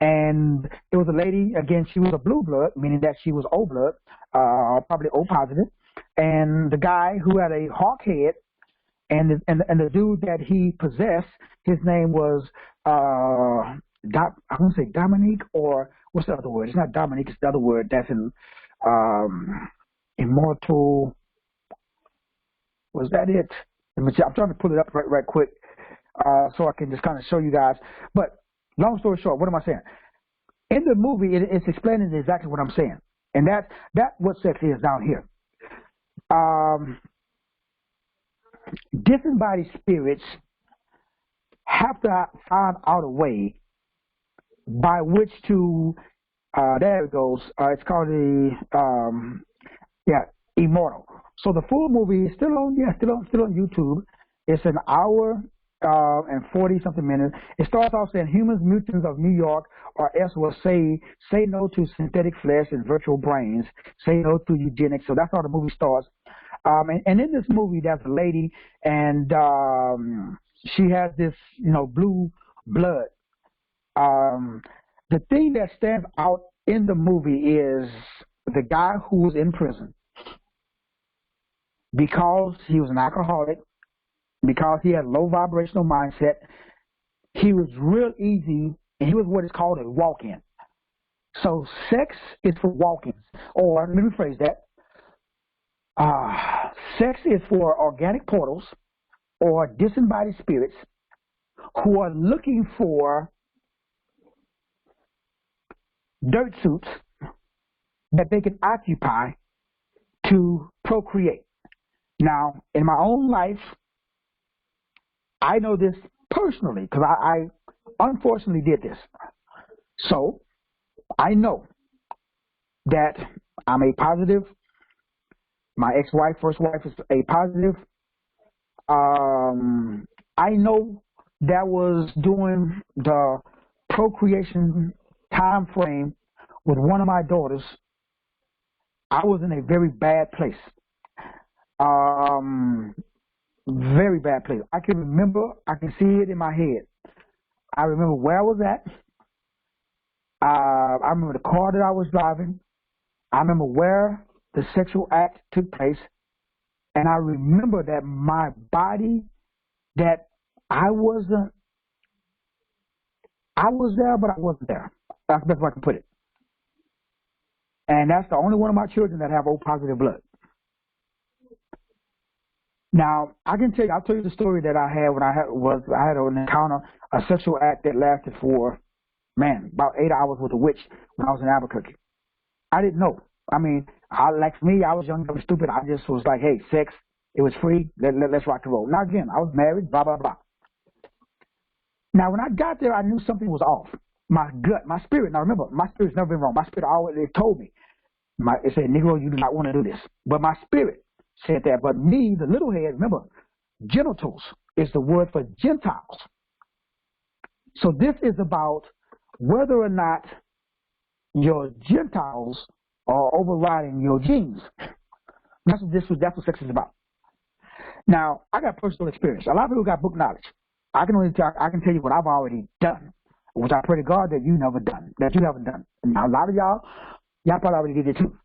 And it was a lady, again, she was a blue blood, meaning that she was O blood, probably O positive. And the guy who had a hawk head, and the dude that he possessed, his name was I'm gonna say Dominique, or what's the other word? It's not Dominique, it's the other word that's in Immortal. Was that it? I'm trying to pull it up right quick, so I can just kind of show you guys. But long story short, what am I saying? In the movie, it's explaining exactly what I'm saying, and that's what sex is down here. Disembodied spirits have to find out a way by which to, there it goes, it's called Immortal. So the full movie is still on YouTube. It's an hour and 40-something minutes. It starts off saying humans, mutants of New York, or else will say no to synthetic flesh and virtual brains, say no to eugenics. So that's how the movie starts. And in this movie, there's a lady, and she has this, blue blood. The thing that stands out in the movie is the guy who was in prison. Because he was an alcoholic, because he had low vibrational mindset, he was real easy, and he was what is called a walk-in. So sex is for walk-ins, or let me rephrase that. Sex is for organic portals or disembodied spirits who are looking for dirt suits that they can occupy to procreate. Now, in my own life, I know this personally because I unfortunately did this. So I know that I'm a positive. My ex-wife, first wife, is a positive. I know that was during the procreation time frame with one of my daughters. I was in a very bad place. Very bad place. I can remember, I can see it in my head. I remember where I was at. I remember the car that I was driving. I remember where the sexual act took place. And I remember that my body, that I was there, but I wasn't there. That's the best way I can put it. And that's the only one of my children that have O positive blood. Now, I'll tell you the story that I had when I had an encounter, a sexual act that lasted for, about 8 hours with a witch when I was in Albuquerque. I didn't know. I mean, like me, I was young, I was stupid. I just was like, hey, sex, it was free. Let's rock and roll. Now, again, I was married, blah, blah, blah. Now, when I got there, I knew something was off. My gut, my spirit. Now, remember, my spirit's never been wrong. My spirit always told me. It said, Negro, you do not want to do this. But my spirit said that. But me, the little head, remember, genitals is the word for Gentiles. So this is about whether or not your Gentiles are overriding your genes. That's what sex is about. Now, I got personal experience. A lot of people got book knowledge. I can tell you what I've already done, which I pray to God that you haven't done. And now, a lot of y'all probably already did it too.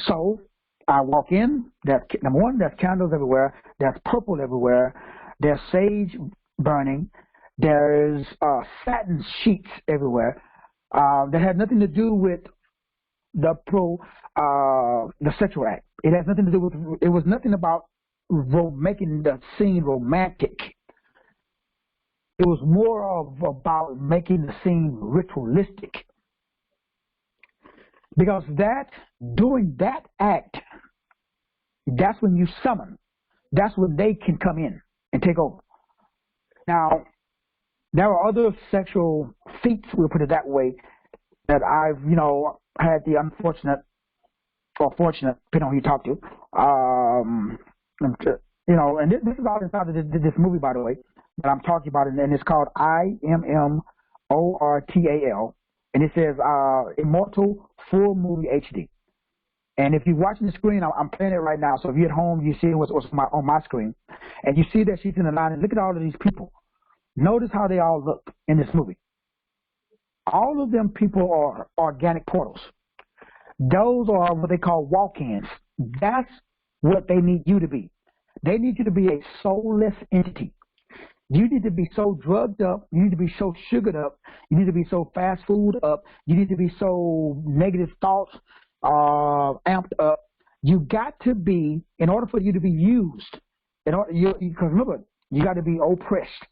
So I walk in. Number one, there's candles everywhere. There's purple everywhere. There's sage burning. There's satin sheets everywhere. That had nothing to do with the sexual act. It has nothing to do with. It was nothing about making the scene romantic. It was more of about making the scene ritualistic. Because doing that act, that's when you summon. That's when they can come in and take over. Now, there are other sexual feats, we'll put it that way, that I've, had the unfortunate or fortunate, depending on who you talk to, and this is all inside of this movie, by the way, that I'm talking about, and it's called IMMORTAL, and it says Immortal Full Movie HD. And if you're watching the screen, I'm playing it right now. So if you're at home, you see what's on my screen, and you see that she's in the line. And look at all of these people. Notice how they all look in this movie. All of them people are organic portals. Those are what they call walk-ins. That's what they need you to be. They need you to be a soulless entity. You need to be so drugged up. You need to be so sugared up. You need to be so fast food up. You need to be so negative thoughts amped up. You got to be, in order for you to be used, because remember, you got to be oppressed.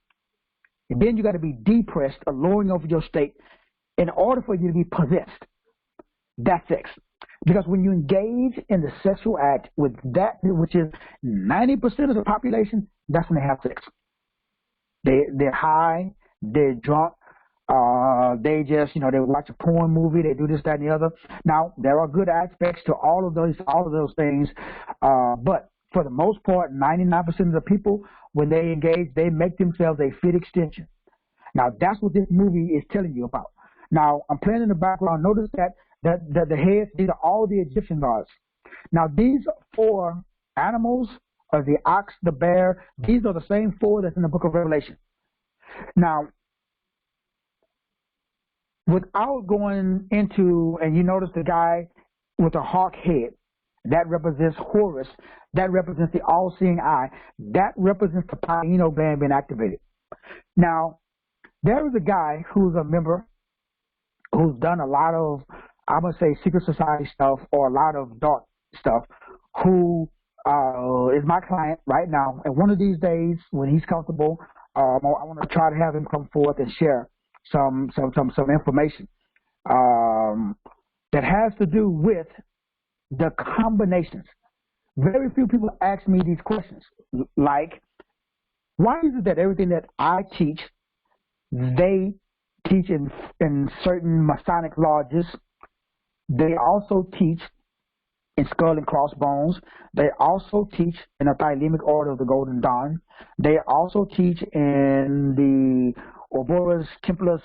And then you got to be depressed, a lowering of your state, in order for you to be possessed. That's sex. Because when you engage in the sexual act with that, which is 90% of the population, that's when they have sex. They're high, they're drunk, they just, they watch a porn movie, they do this, that, and the other. Now, there are good aspects to all of those things, but for the most part, 99% of the people, when they engage, they make themselves a fit extension. Now, that's what this movie is telling you about. Now, I'm playing in the background. Notice that the heads, these are all the Egyptian gods. Now, these 4 animals, are the ox, the bear, these are the same 4 that's in the book of Revelation. Now, without going into, and you notice the guy with a hawk head, that represents Horus, that represents the all-seeing eye, that represents the pineal gland being activated. Now, there is a guy who's a member who's done a lot of, I'm going to say, secret society stuff or a lot of dark stuff, who is my client right now. And one of these days, when he's comfortable, I want to try to have him come forth and share some information that has to do with the combinations. Very few people ask me these questions, like, why is it that everything that I teach, they teach in certain Masonic lodges? They also teach in Skull and Crossbones. They also teach in the Thylemach Order of the Golden Dawn. They also teach in the Ouroboros Templars.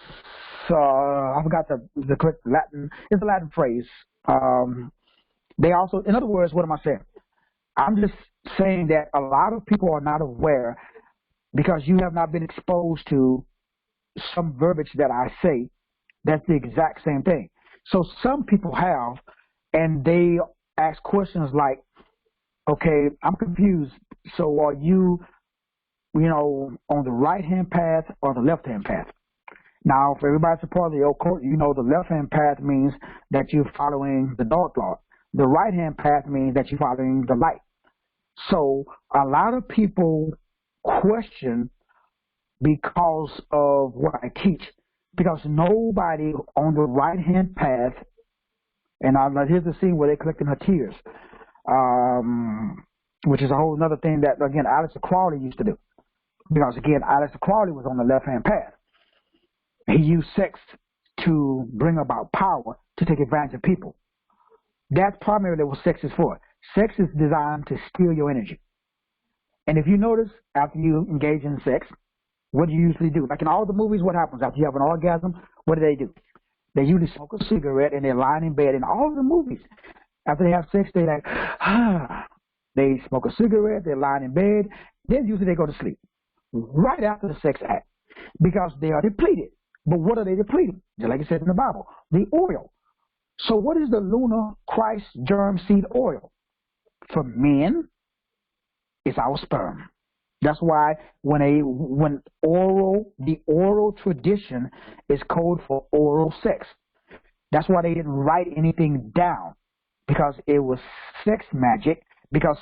I forgot the correct Latin. It's a Latin phrase. They also, in other words, what am I saying? I'm just saying that a lot of people are not aware because you have not been exposed to some verbiage that I say. That's the exact same thing. So some people have, and they ask questions like, okay, I'm confused. So are you, on the right-hand path or the left-hand path? Now, for everybody that's a part of the occult, the left-hand path means that you're following the dark lord. The right-hand path means that you're following the light. So a lot of people question because of what I teach, because nobody on the right-hand path, and here's the scene where they're collecting her tears, which is a whole other thing that, again, Aleister Crowley used to do. Because, again, Aleister Crowley was on the left-hand path. He used sex to bring about power, to take advantage of people. That's primarily what sex is for. Sex is designed to steal your energy. And if you notice, after you engage in sex, what do you usually do? Like in all the movies, what happens? After you have an orgasm, what do? They usually smoke a cigarette and they're lying in bed. In all of the movies, after they have sex, they're like, they smoke a cigarette, they're lying in bed, then usually they go to sleep right after the sex act because they are depleted. But what are they depleting? Just like it said in the Bible, the oil. So what is the lunar Christ germ seed oil? For men, it's our sperm. That's why the oral tradition is code for oral sex. That's why they didn't write anything down, because it was sex magic, because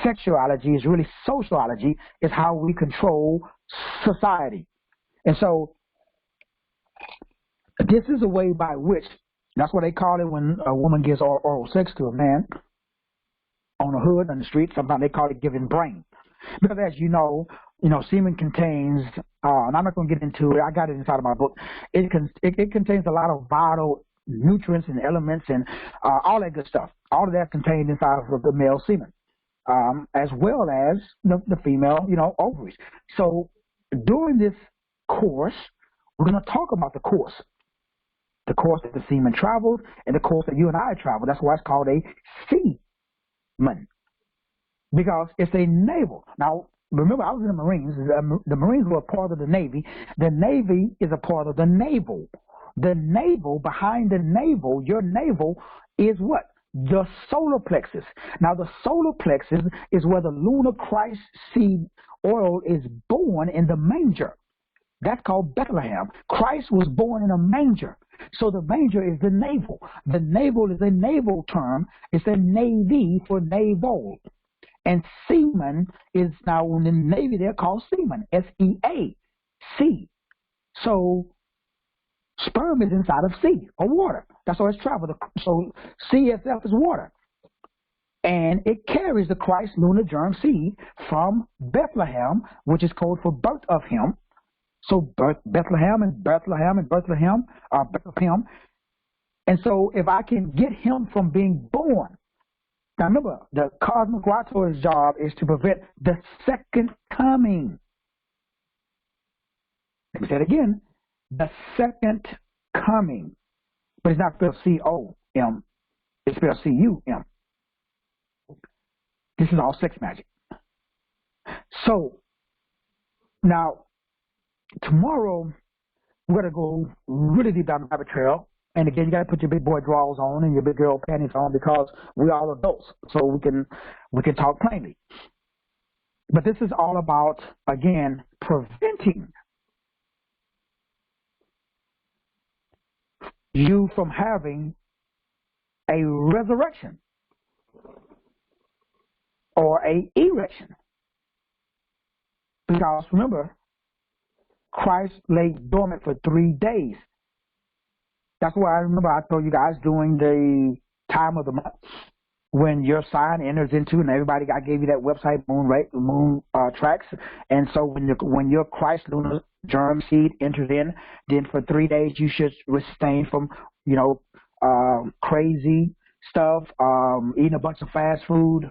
sexuality is really sociology, is how we control society. And so this is a way by which, that's what they call it when a woman gives oral sex to a man on the hood, on the street. Sometimes they call it giving brain. Because as you know, semen contains, and I'm not going to get into it, I got it inside of my book, it contains a lot of vital nutrients and elements and all that good stuff. All of that contained inside of the male semen, as well as the female, ovaries. So during this course, we're going to talk about the course that the semen traveled and the course that you and I traveled. That's why it's called a seaman, because it's a naval. Now, remember, I was in the Marines. The Marines were a part of the Navy. The Navy is a part of the naval. The naval, behind the naval, your navel is what? The solar plexus. Now, the solar plexus is where the lunar Christ seed oil is born in the manger. That's called Bethlehem. Christ was born in a manger. So the manger is the navel. The navel is a naval term. It's a navy for naval. And seaman is, now in the Navy, they're called seaman. S-E-A. So sperm is inside of sea, or water. That's how it's traveled. So CSF is water. And it carries the Christ lunar germ seed from Bethlehem, which is code for birth of him. So Bethlehem. And so if I can get him from being born, now remember, the cosmic Wato's job is to prevent the second coming. Let me say it again. The second coming. But it's not spelled C-O-M. It's spelled C-U-M. This is all sex magic. So, now, tomorrow, we're going to go really deep down the rabbit trail. And again, you got to put your big boy drawers on and your big girl panties on, because we're all adults, so we can talk plainly. But this is all about, again, preventing you from having a resurrection or a erection. Because remember, Christ lay dormant for 3 days. That's why I remember I told you guys during the time of the month when your sign enters into, and everybody, I gave you that website, Moon Tracks. And so when your Christ lunar germ seed enters in, then for 3 days you should abstain from, crazy stuff, eating a bunch of fast food,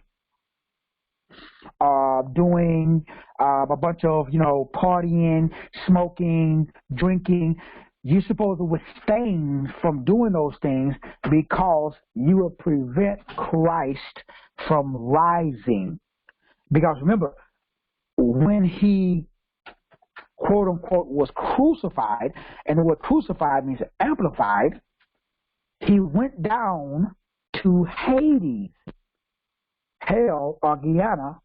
doing a bunch of, partying, smoking, drinking. You're supposed to abstain from doing those things because you will prevent Christ from rising. Because remember, when he, quote unquote, was crucified, and the word crucified means amplified, he went down to Hades, hell or Gehenna,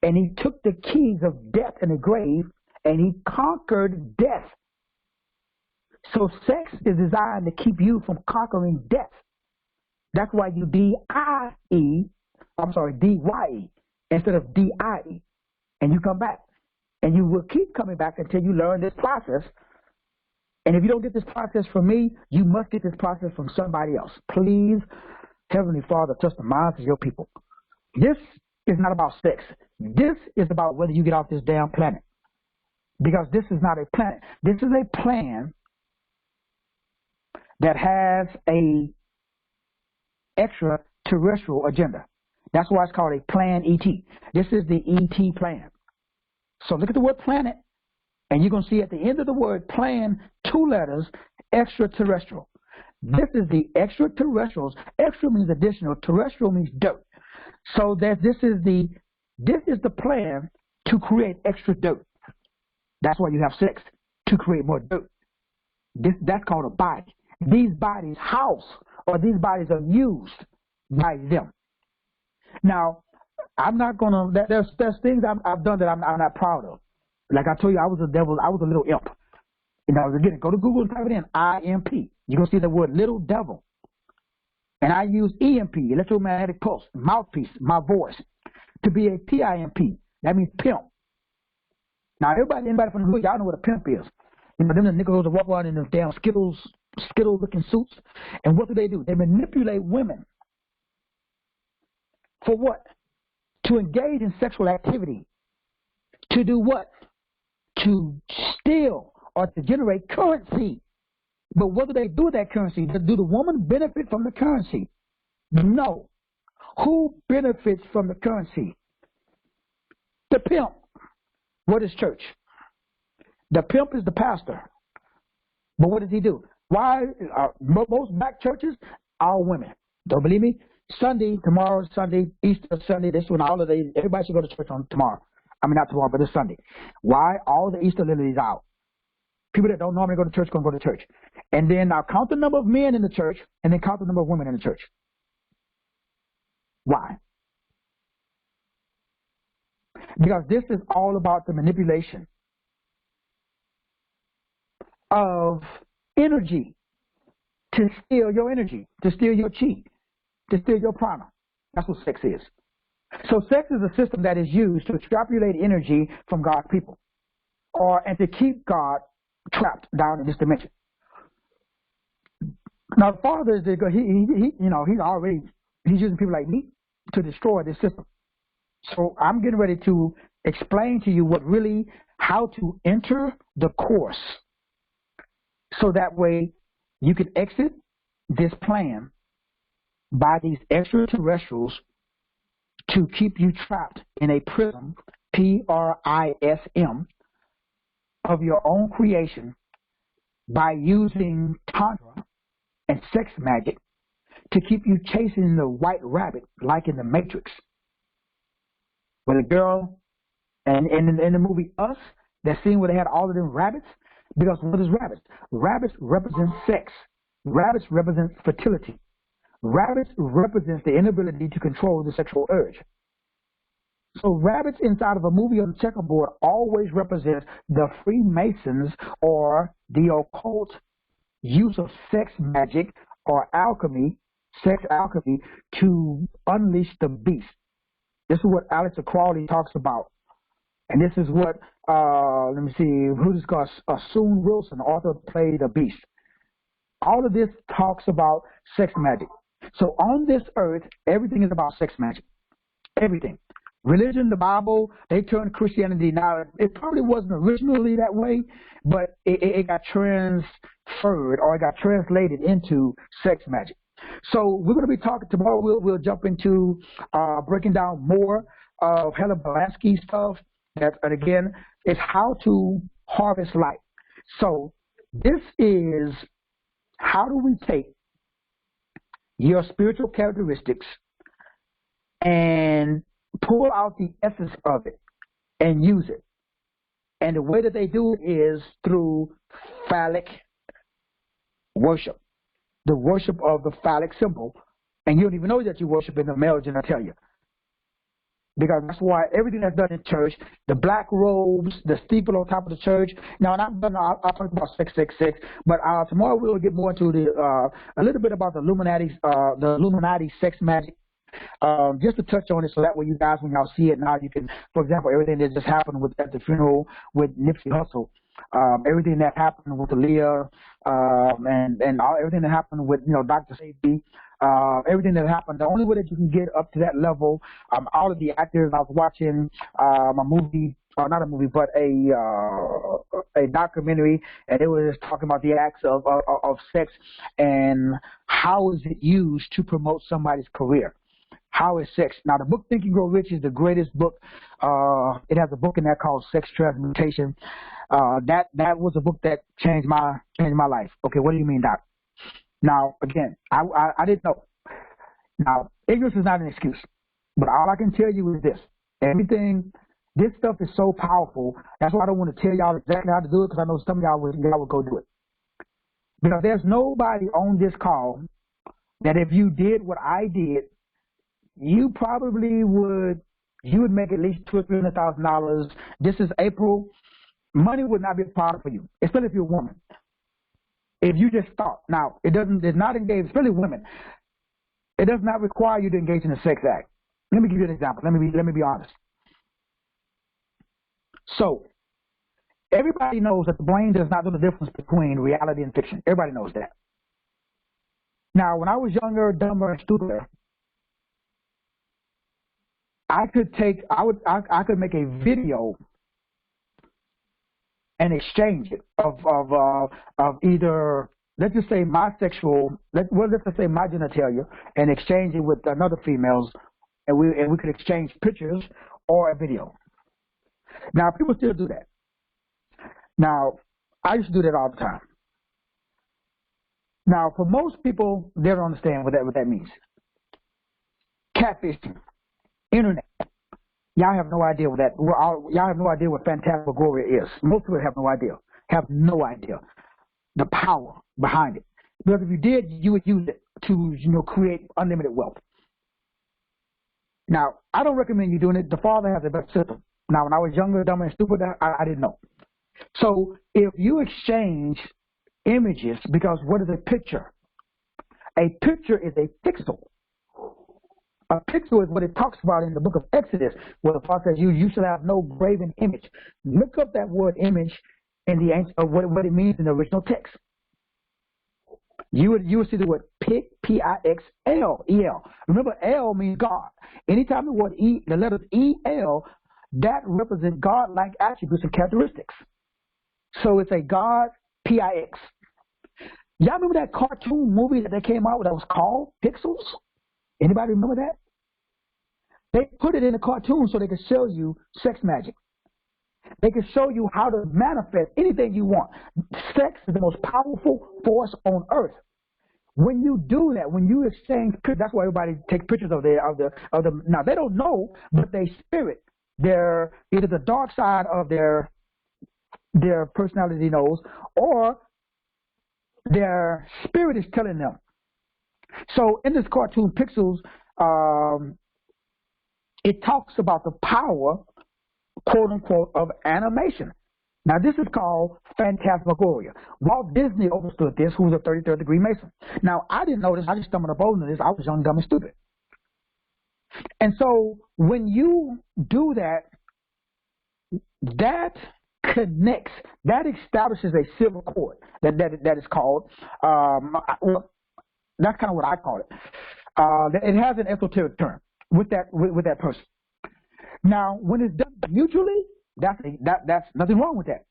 and he took the keys of death and the grave, and he conquered death. So sex is designed to keep you from conquering death. That's why you D-Y-E instead of D-I-E. And you come back. And you will keep coming back until you learn this process. And if you don't get this process from me, you must get this process from somebody else. Please, Heavenly Father, touch the minds of your people. This is not about sex. This is about whether you get off this damn planet. Because this is not a planet. This is a plan that has a extraterrestrial agenda. That's why it's called a Plan ET. This is the ET plan. So look at the word planet, and you're going to see at the end of the word plan 2 letters, extraterrestrial. This is the extraterrestrials. Extra means additional. Terrestrial means dirt. So that this is the plan to create extra dirt. That's why you have sex, to create more dirt. That's called a body. These bodies house, or these bodies are used by them. Now, I'm not gonna. There's things I've done that I'm not proud of. Like I told you, I was a little imp. Again, go to Google and type it in, IMP. You're going to see the word little devil. And I use EMP, electromagnetic pulse, mouthpiece, my voice, to be a PIMP. That means pimp. Now, anybody from the hood, y'all know what a pimp is. You know, them the niggas that walk around in them damn Skittle-looking suits. And what do? They manipulate women. For what? To engage in sexual activity. To do what? To steal or to generate currency. But what do they do with that currency? Do the woman benefit from the currency? No. Who benefits from the currency? The pimp. What is church? The pimp is the pastor. But what does he do? Why? Most black churches are women. Don't believe me? Sunday, tomorrow, Sunday, Easter Sunday, this one, all of the, everybody should go to church on tomorrow. I mean, not tomorrow, but this Sunday. Why? All the Easter lilies out. People that don't normally go to church going to go to church. And then now count the number of men in the church and then count the number of women in the church. Why? Because this is all about the manipulation of energy to steal your energy, to steal your chi, to steal your prana. That's what sex is. So sex is a system that is used to extrapolate energy from God's people and to keep God trapped down in this dimension. Now, the Father is he's using people like me to destroy this system. So I'm getting ready to explain to you how to enter the course, so that way you can exit this plan by these extraterrestrials to keep you trapped in a prism, PRISM, of your own creation by using tantra and sex magic to keep you chasing the white rabbit like in the Matrix. Where the girl, and in the movie Us, that scene where they had all of them rabbits, because what is rabbits? Rabbits represent sex. Rabbits represent fertility. Rabbits represents the inability to control the sexual urge. So rabbits inside of a movie on the checkerboard always represent the Freemasons or the occult use of sex magic or alchemy, sex alchemy, to unleash the beast. This is what Aleister Crowley talks about. And this is what, let me see, who this guy, Soon Wilson, author of Play the Beast. All of this talks about sex magic. So on this earth, everything is about sex magic. Everything. Religion, the Bible, they turned Christianity. Now, it probably wasn't originally that way, but it got transferred or it got translated into sex magic. So we're going to be talking tomorrow. We'll jump into breaking down more of Helen Blavatsky stuff. And again, it's how to harvest light. So this is how do we take your spiritual characteristics and pull out the essence of it and use it. And the way that they do it is through phallic worship, the worship of the phallic symbol. And you don't even know that you're worshiping the male genitalia. Because that's why everything that's done in church, the black robes, the steeple on top of the church. Now, and I'll talk about 666, but tomorrow we'll get more into a little bit about the Illuminati sex magic. Just to touch on it, so that way you guys, when y'all see it now, you can, for example, everything that just happened at the funeral with Nipsey Hussle, everything that happened with Aaliyah, and everything that happened with Dr. Sebi, everything that happened. The only way that you can get up to that level, all of the actors. I was watching a movie, or not a movie, but a documentary, and it was talking about the acts of sex and how is it used to promote somebody's career. How is sex? Now, the book Think and Grow Rich is the greatest book. It has a book in there called Sex Transmutation. That was a book that changed my life. Okay, what do you mean, Doc? Now, again, I didn't know. Now, ignorance is not an excuse. But all I can tell you is this. This stuff is so powerful. That's why I don't want to tell y'all exactly how to do it, because I know some of y'all would go do it. Because there's nobody on this call that if you did what I did, you probably would make at least $200,000 or $300,000. This is April. Money would not be a problem for you, especially if you're a woman. If you just thought. Now, it's not engaged, especially women. It does not require you to engage in a sex act. Let me give you an example. Let me be honest. So, everybody knows that the brain does not know the difference between reality and fiction. Everybody knows that. Now, when I was younger, dumber, and stupider, I could make a video and exchange it of either, let's just say let's just say my genitalia, and exchange it with another female's, and we could exchange pictures or a video. Now, people still do that. Now, I used to do that all the time. Now, for most people, they don't understand what that means. Catfishing, internet. Y'all have no idea what that. Y'all have no idea what phantasmagoria is. Most people have no idea. Have no idea the power behind it. Because if you did, you would use it to, create unlimited wealth. Now, I don't recommend you doing it. The father has a better system. Now, when I was younger, dumb, and stupid, I didn't know. So, if you exchange images, because what is a picture? A picture is a pixel. A pixel is what it talks about in the book of Exodus, where the Father says, you shall have no graven image. Look up that word image in the ancient, what it means in the original text. You would see the word P-I-X-L, E-L. Remember, L means God. Anytime the letters E-L, that represents God-like attributes and characteristics. So it's a God, P-I-X. Y'all remember that cartoon movie that they came out with that was called Pixels? Anybody remember that? They put it in a cartoon so they could show you sex magic. They could show you how to manifest anything you want. Sex is the most powerful force on earth. When you do that, when you exchange pictures, that's why everybody takes pictures of the. Now they don't know, but they spirit their either the dark side of their personality knows, or their spirit is telling them. So in this cartoon Pixels, it talks about the power, quote unquote, of animation. Now this is called phantasmagoria. Walt Disney understood this, who was a 33rd degree Mason. Now I didn't know this, I just stumbled upon this. I was young, dumb, and stupid. And so when you do that, that connects, that establishes a civil cord that is called, that's kind of what I call it. It has an esoteric term with that person. Now, when it's done mutually, that's nothing wrong with that.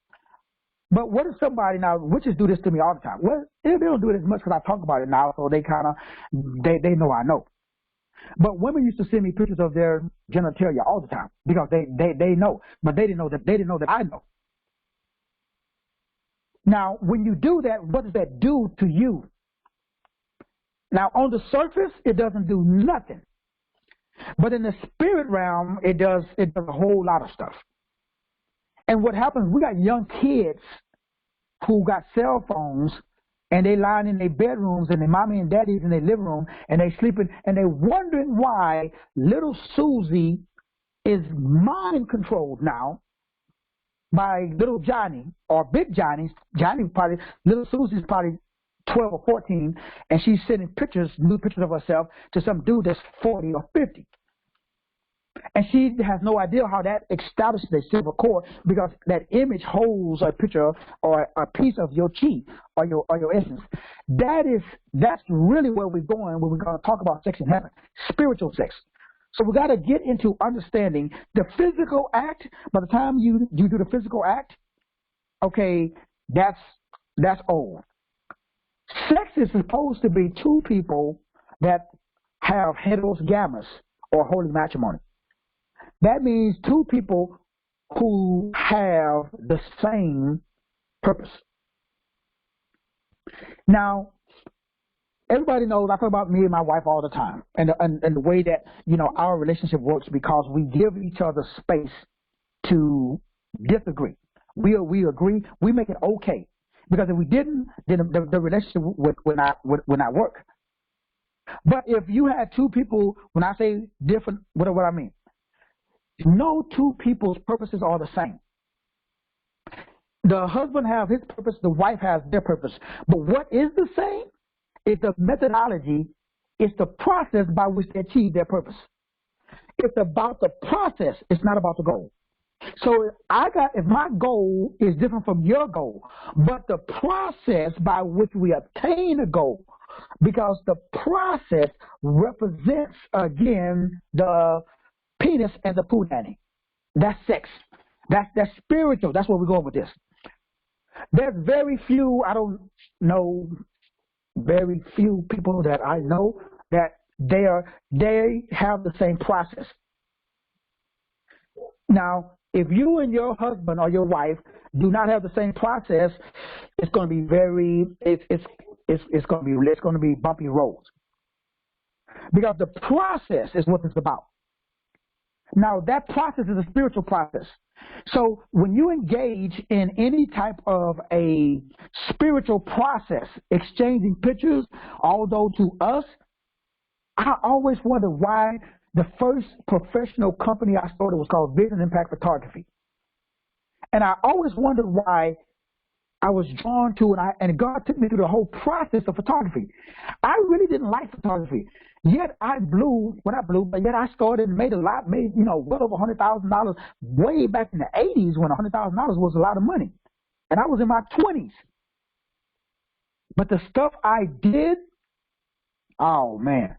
But what if somebody, now witches do this to me all the time? Well, they don't do it as much because I talk about it now, so they they know I know. But women used to send me pictures of their genitalia all the time because they know, but they didn't know that I know. Now, when you do that, what does that do to you? Now, on the surface, it doesn't do nothing. But in the spirit realm, it does a whole lot of stuff. And what happens, we got young kids who got cell phones, and they lying in their bedrooms and their mommy and daddy's in their living room, and they sleeping, and they wondering why little Susie is mind controlled now by little Johnny or big Johnny. Little Susie's probably 12 or 14, and she's sending nude pictures of herself to some dude that's 40 or 50. And she has no idea how that establishes a civil cord, because that image holds a picture or a piece of your chi or your essence. That's really where we're going when we're going to talk about sex in heaven, spiritual sex. So we got to get into understanding the physical act. By the time you do the physical act, okay, that's old. Sex is supposed to be two people that have heteros gammas or holy matrimony. That means two people who have the same purpose. Now, everybody knows I talk about me and my wife all the time, and the way that our relationship works, because we give each other space to disagree. We agree. We make it okay. Because if we didn't, then the relationship would not work. But if you had two people, when I say different, what I mean? No two people's purposes are the same. The husband has his purpose, the wife has their purpose. But what is the same is the methodology, it's the process by which they achieve their purpose. It's about the process, it's not about the goal. So if my goal is different from your goal, but the process by which we obtain a goal, because the process represents, again, the penis and the punani. That's sex. That's spiritual. That's where we're going with this. There's very few people that I know that they have the same process. Now, if you and your husband or your wife do not have the same process, it's going to be it's going to be bumpy roads. Because the process is what it's about. Now, that process is a spiritual process. So when you engage in any type of a spiritual process, exchanging pictures, although to us, I always wonder why the first professional company I started was called Vision Impact Photography. And I always wondered why I was drawn to it, and God took me through the whole process of photography. I really didn't like photography. Yet I started and made well over $100,000 way back in the 80s when $100,000 was a lot of money. And I was in my 20s. But the stuff I did, oh man,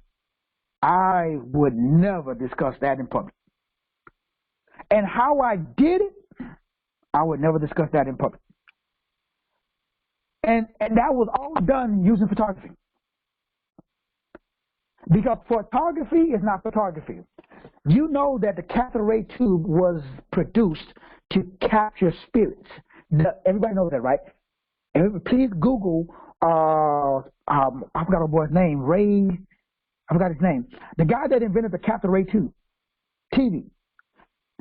I would never discuss that in public. And how I did it, I would never discuss that in public. And that was all done using photography. Because photography is not photography. You know that the cathode ray tube was produced to capture spirits. Everybody knows that, right? And please Google, I forgot our boy's name, I forgot his name. The guy that invented the cathode ray tube, TV.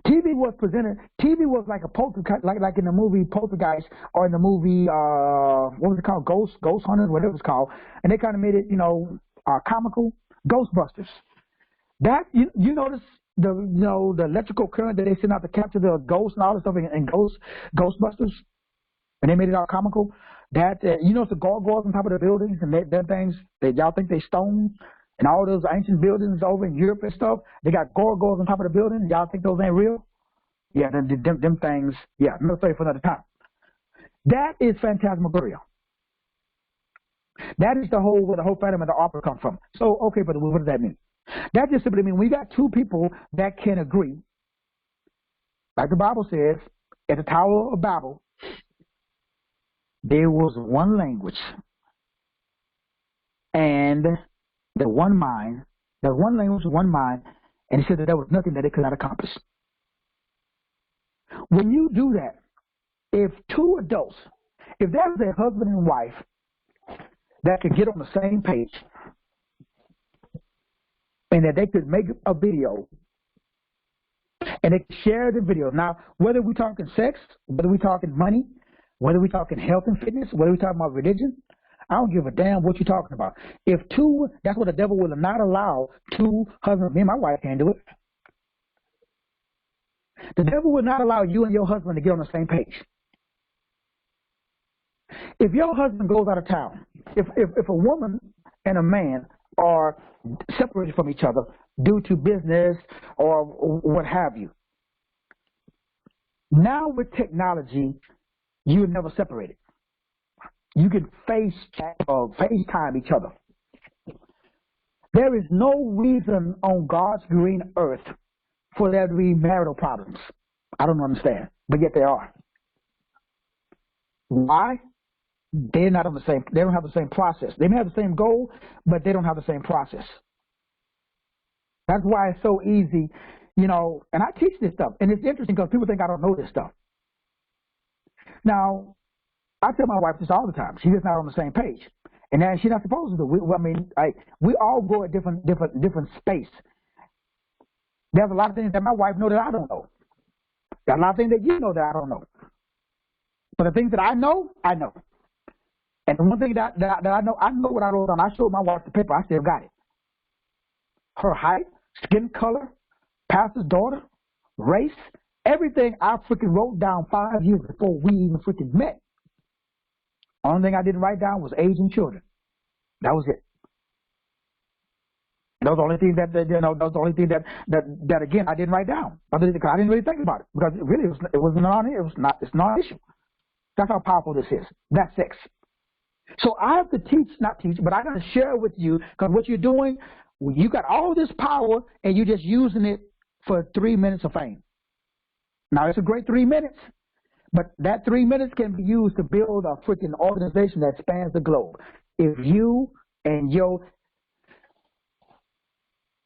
TV was like a poltergeist, like in the movie Poltergeist, or in the movie, what was it called? Ghost Hunters, whatever it's called. And they kind of made it, comical. Ghostbusters. That you notice the electrical current that they send out to capture the ghosts and all this stuff in Ghostbusters, and they made it all comical. That the gargoyles on top of the buildings and them things that y'all think they stone, and all those ancient buildings over in Europe and stuff, they got gargoyles on top of the building. Y'all think those ain't real? Yeah, them things. Yeah, another story for another time. That is phantasmagoria. That is where the whole Phantom of the Opera comes from. So, okay, but what does that mean? That just simply means we got two people that can agree, like the Bible says, at the Tower of Babel, there was one language and the one mind. There was one language, one mind, and he said that there was nothing that they could not accomplish. When you do that, if two adults, if there was a husband and wife that could get on the same page and that they could make a video and they could share the video. Now, whether we're talking sex, whether we're talking money, whether we're talking health and fitness, whether we're talking about religion, I don't give a damn what you're talking about. That's what the devil will not allow two husbands. Me and my wife can't do it. The devil will not allow you and your husband to get on the same page. If your husband goes out of town, if a woman and a man are separated from each other due to business or what have you, now with technology, you would never separate it. You can FaceTime each other. There is no reason on God's green earth for there to be marital problems. I don't understand, but yet they are. Why? They're not on the same. They don't have the same process. They may have the same goal, but they don't have the same process. That's why it's so easy, and I teach this stuff, and it's interesting because people think I don't know this stuff. Now, I tell my wife this all the time. She's just not on the same page, and then she's not supposed to do. We all go at different space. There's a lot of things that my wife knows that I don't know. There's a lot of things that you know that I don't know. But the things that I know, I know. And the one thing that I know what I wrote on. I showed my wife the paper. I still got it. Her height, skin color, pastor's daughter, race, Everything I freaking wrote down 5 years before we even freaking met. Only thing I didn't write down was age and children. That was it. That was the only thing that again I didn't write down. I didn't really think about it because it's not an issue. That's how powerful this is. That's sex. So I have to not teach, but I got to share with you because what you're doing, you got all this power and you're just using it for 3 minutes of fame. Now it's a great 3 minutes, but that 3 minutes can be used to build a freaking organization that spans the globe. If you and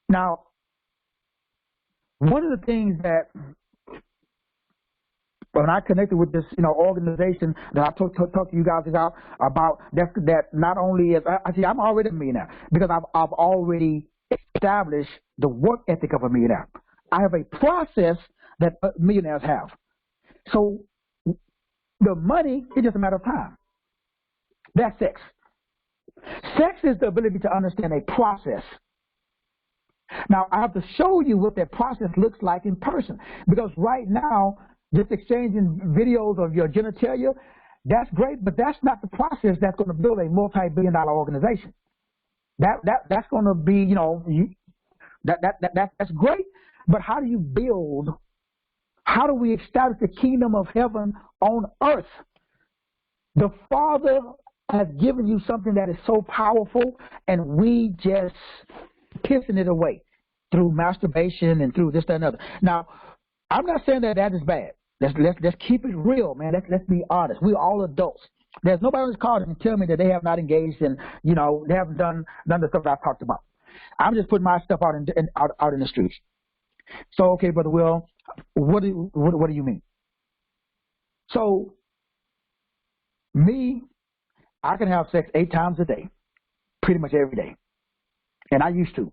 now, one of the things that when I connected with this, organization that I talked to you guys about, that not only is I'm already a millionaire because I've already established the work ethic of a millionaire. I have a process that millionaires have. So the money is just a matter of time. That's sex. Sex is the ability to understand a process. Now, I have to show you what that process looks like in person because right now, just exchanging videos of your genitalia, that's great, but that's not the process that's going to build a multi-billion-dollar organization. That's going to be, that's great, but how do you build? How do we establish the kingdom of heaven on earth? The Father has given you something that is so powerful, and we just pissing it away through masturbation and through this, that, and other. Now, I'm not saying that is bad. Let's keep it real, man. Let's be honest. We're all adults. There's nobody on this call that can tell me that they have not engaged in, they haven't done the stuff that I've talked about. I'm just putting my stuff out in the streets. So, okay, Brother Will, what do you mean? So, me, I can have sex 8 times a day, pretty much every day. And I used to.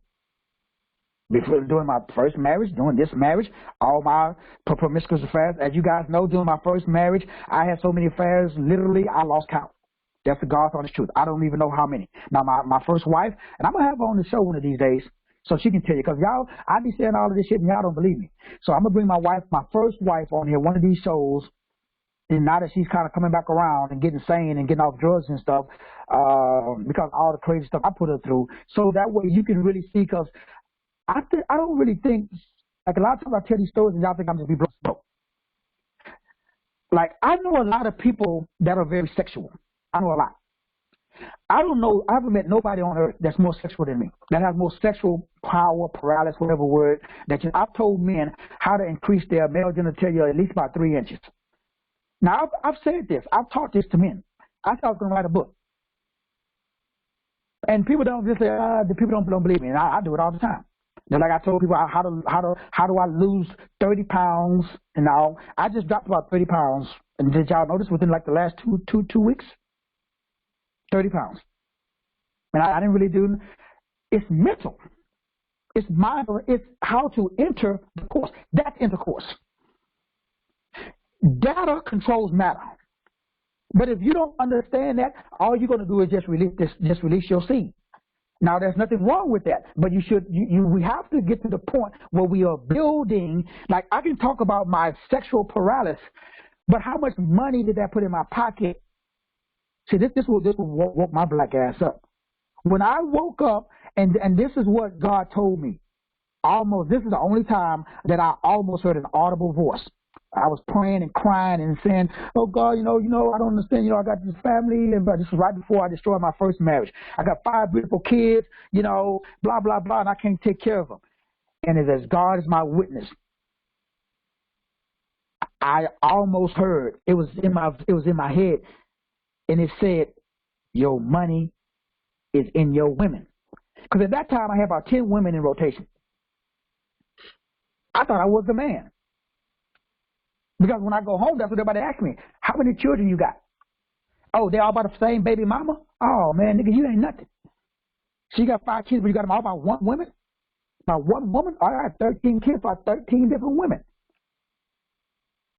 Before doing my first marriage, doing this marriage, all my promiscuous affairs. As you guys know, during my first marriage, I had so many affairs, literally, I lost count. That's the God's honest truth. I don't even know how many. Now, my first wife, and I'm going to have her on the show one of these days, so she can tell you, because y'all, I be saying all of this shit, and y'all don't believe me. So I'm going to bring my first wife on here, one of these shows, and now that she's kind of coming back around and getting sane and getting off drugs and stuff, because all the crazy stuff I put her through, so that way you can really see, because I don't really think, like a lot of times I tell these stories and y'all think I'm just be broke. Like, I know a lot of people that are very sexual. I know a lot. I haven't met nobody on earth that's more sexual than me, that has more sexual power, paralysis, whatever word, I've told men how to increase their male genitalia at least about 3 inches. Now, I've said this. I've taught this to men. I thought I was going to write a book. And people don't just say, the people don't believe me. And I do it all the time. Like I told people how do I lose 30 pounds and all. I just dropped about 30 pounds. And did y'all notice within like the last two weeks? 30 pounds. And I didn't really do, it's mental. It's mind, it's how to enter the course. That's intercourse. Data controls matter. But if you don't understand that, all you're going to do is just release your seed. Now, there's nothing wrong with that, but we have to get to the point where we are building. Like, I can talk about my sexual paralysis, but how much money did that put in my pocket? See, this will woke my black ass up. When I woke up, and this is what God told me. This is the only time that I almost heard an audible voice. I was praying and crying and saying, oh, God, I don't understand. I got this family. And this was right before I destroyed my first marriage. I got 5 beautiful kids, blah, blah, blah, and I can't take care of them. And as God is my witness, I almost heard, it was in my head, and it said, your money is in your women. Because at that time, I had about 10 women in rotation. I thought I was the man. Because when I go home, that's what everybody asks me. How many children you got? Oh, they're all about the same baby mama? Oh, man, nigga, you ain't nothing. So you got 5 kids, but you got them all by one woman? By one woman? I got 13 kids by 13 different women.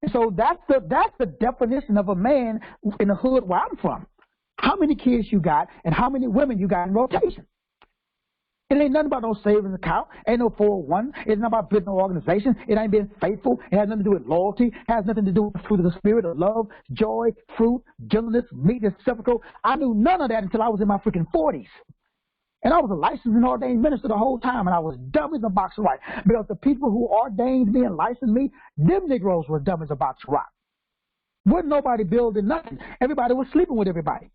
And so that's the definition of a man in the hood where I'm from. How many kids you got and how many women you got in rotation. It ain't nothing about no savings account. Ain't no 401. It's not about building no organization. It ain't being faithful. It has nothing to do with loyalty. It has nothing to do with the fruit of the Spirit of love, joy, fruit, gentleness, meekness, self-control. I knew none of that until I was in my freaking 40s. And I was a licensed and ordained minister the whole time, and I was dumb as a box of rice. Because the people who ordained me and licensed me, them Negroes were dumb as a box of rice. Wasn't nobody building nothing. Everybody was sleeping with everybody.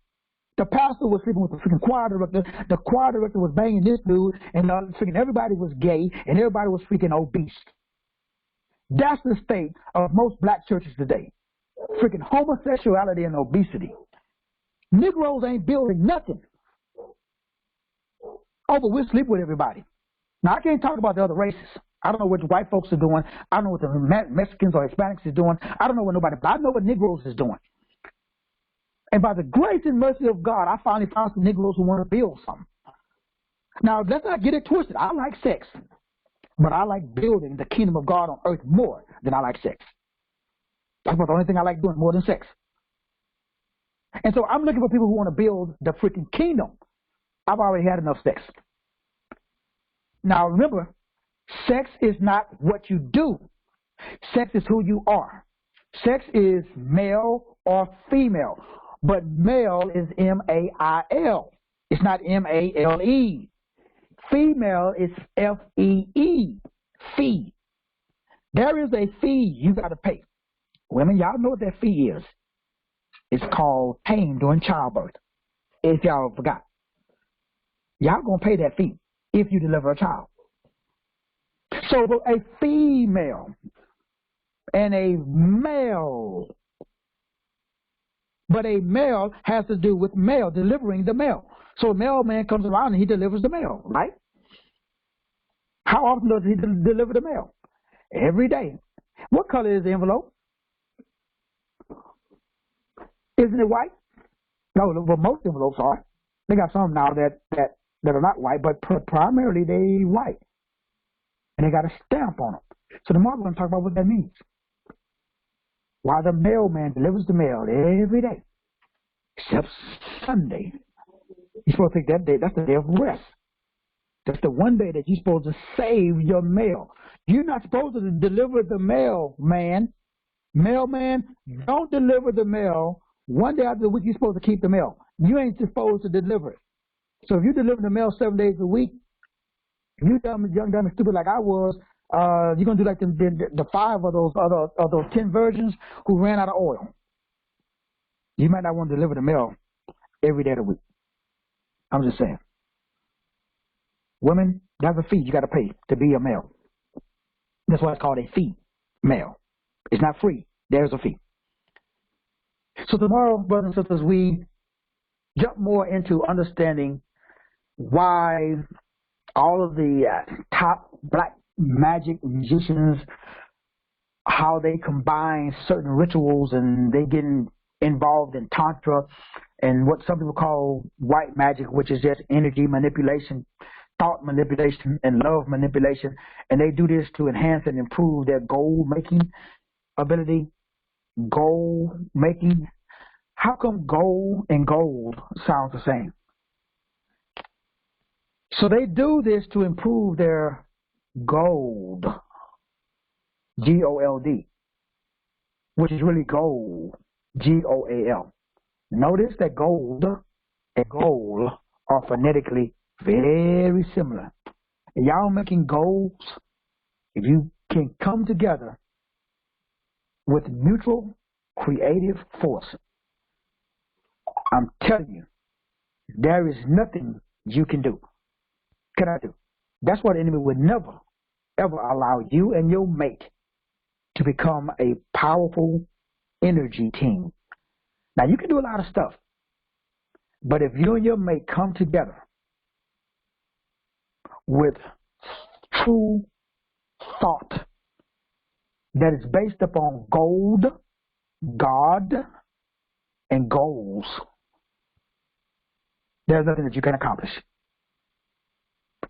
The pastor was sleeping with the freaking choir director. The choir director was banging this dude, and freaking everybody was gay, and everybody was freaking obese. That's the state of most black churches today. Freaking homosexuality and obesity. Negroes ain't building nothing. Oh, but we'll sleep with everybody. Now, I can't talk about the other races. I don't know what the white folks are doing. I don't know what the Mexicans or Hispanics is doing. I don't know what nobody, but I know what Negroes is doing. And by the grace and mercy of God, I finally found some Negroes who want to build something. Now, let's not get it twisted. I like sex, but I like building the kingdom of God on earth more than I like sex. That's about the only thing I like doing more than sex. And so I'm looking for people who want to build the freaking kingdom. I've already had enough sex. Now, remember, sex is not what you do. Sex is who you are. Sex is male or female. But male is M-A-I-L. It's not M-A-L-E. Female is F-E-E. Fee. There is a fee you got to pay. Women, y'all know what that fee is. It's called pain during childbirth. If y'all forgot. Y'all going to pay that fee if you deliver a child. So a female and a male. But a male has to do with male, delivering the male. So a male man comes around and he delivers the male, right? How often does he deliver the mail? Every day. What color is the envelope? Isn't it white? No, well, most envelopes are. They got some now that are not white, but primarily they white. And they got a stamp on them. So tomorrow we're going to talk about what that means. Why the mailman delivers the mail every day, except Sunday. You're supposed to take that day, that's the day of rest. That's the one day that you're supposed to save your mail. You're not supposed to deliver the mail, man. Mailman, don't deliver the mail. One day out of the week, you're supposed to keep the mail. You ain't supposed to deliver it. So if you deliver the mail 7 days a week, if you're young, dumb, and stupid like I was, you're going to do like the 5 of those 10 virgins who ran out of oil. You might not want to deliver the mail every day of the week. I'm just saying. Women, that's a fee you got to pay to be a male. That's why it's called a fee male. It's not free. There's a fee. So tomorrow, brothers and sisters, we jump more into understanding why all of the top black magic musicians, how they combine certain rituals and they get involved in tantra and what some people call white magic, which is just energy manipulation, thought manipulation, and love manipulation. And they do this to enhance and improve their gold-making ability. Gold-making. How come gold and gold sound the same? So they do this to improve their gold, G-O-L-D, which is really gold, G-O-A-L. Notice that gold and gold are phonetically very similar. And y'all making golds, if you can come together with mutual creative force, I'm telling you, there is nothing you can do. Cannot do. That's why the enemy would never, ever allow you and your mate to become a powerful energy team. Now, you can do a lot of stuff, but if you and your mate come together with true thought that is based upon gold, God, and goals, there's nothing that you can accomplish.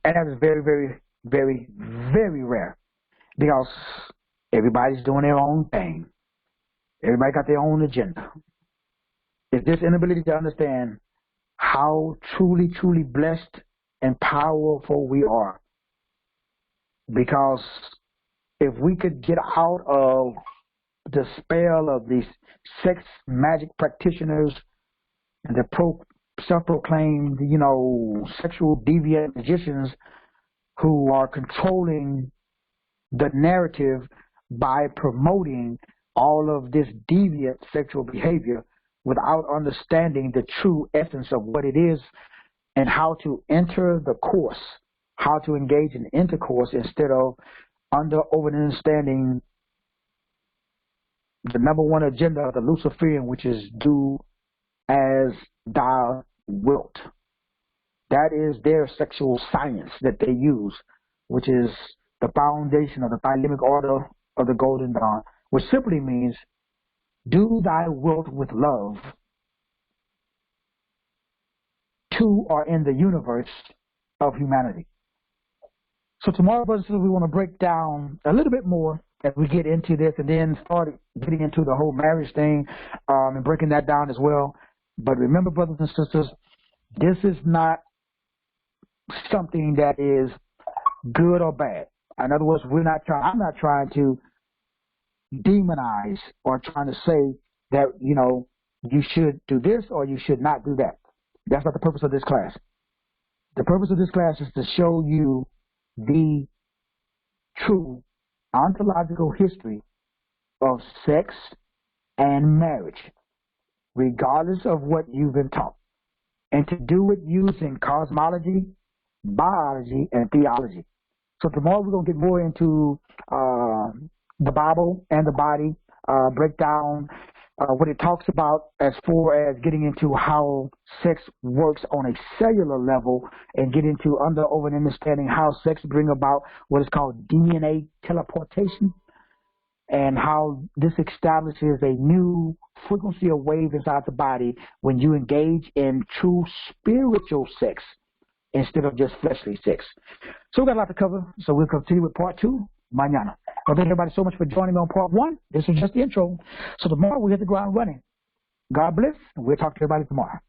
And that is very, very, very, very rare because everybody's doing their own thing. Everybody got their own agenda. It's this inability to understand how truly, truly blessed and powerful we are. Because if we could get out of the spell of these sex magic practitioners and the self-proclaimed, sexual deviant magicians who are controlling the narrative by promoting all of this deviant sexual behavior without understanding the true essence of what it is and how to enter the course, how to engage in intercourse instead of understanding the number one agenda of the Luciferian, which is do as thou wilt. That is their sexual science that they use, which is the foundation of the thymic order of the Golden Dawn, which simply means do thy wilt with love to or in the universe of humanity. So tomorrow, brothers and sisters, we want to break down a little bit more as we get into this and then start getting into the whole marriage thing and breaking that down as well. But remember, brothers and sisters, this is not something that is good or bad. In other words, I'm not trying to demonize or trying to say that, you should do this or you should not do that. That's not the purpose of this class. The purpose of this class is to show you the true ontological history of sex and marriage, regardless of what you've been taught, and to do it using cosmology, biology, and theology. So tomorrow we're going to get more into the Bible and the body, break down what it talks about as far as getting into how sex works on a cellular level and get into over and understanding how sex bring about what is called DNA teleportation and how this establishes a new frequency of wave inside the body when you engage in true spiritual sex instead of just fleshly sex. So we've got a lot to cover, so we'll continue with part 2 mañana. Well, thank everybody so much for joining me on part 1. This was just the intro. So tomorrow we hit the ground running. God bless, and we'll talk to everybody tomorrow.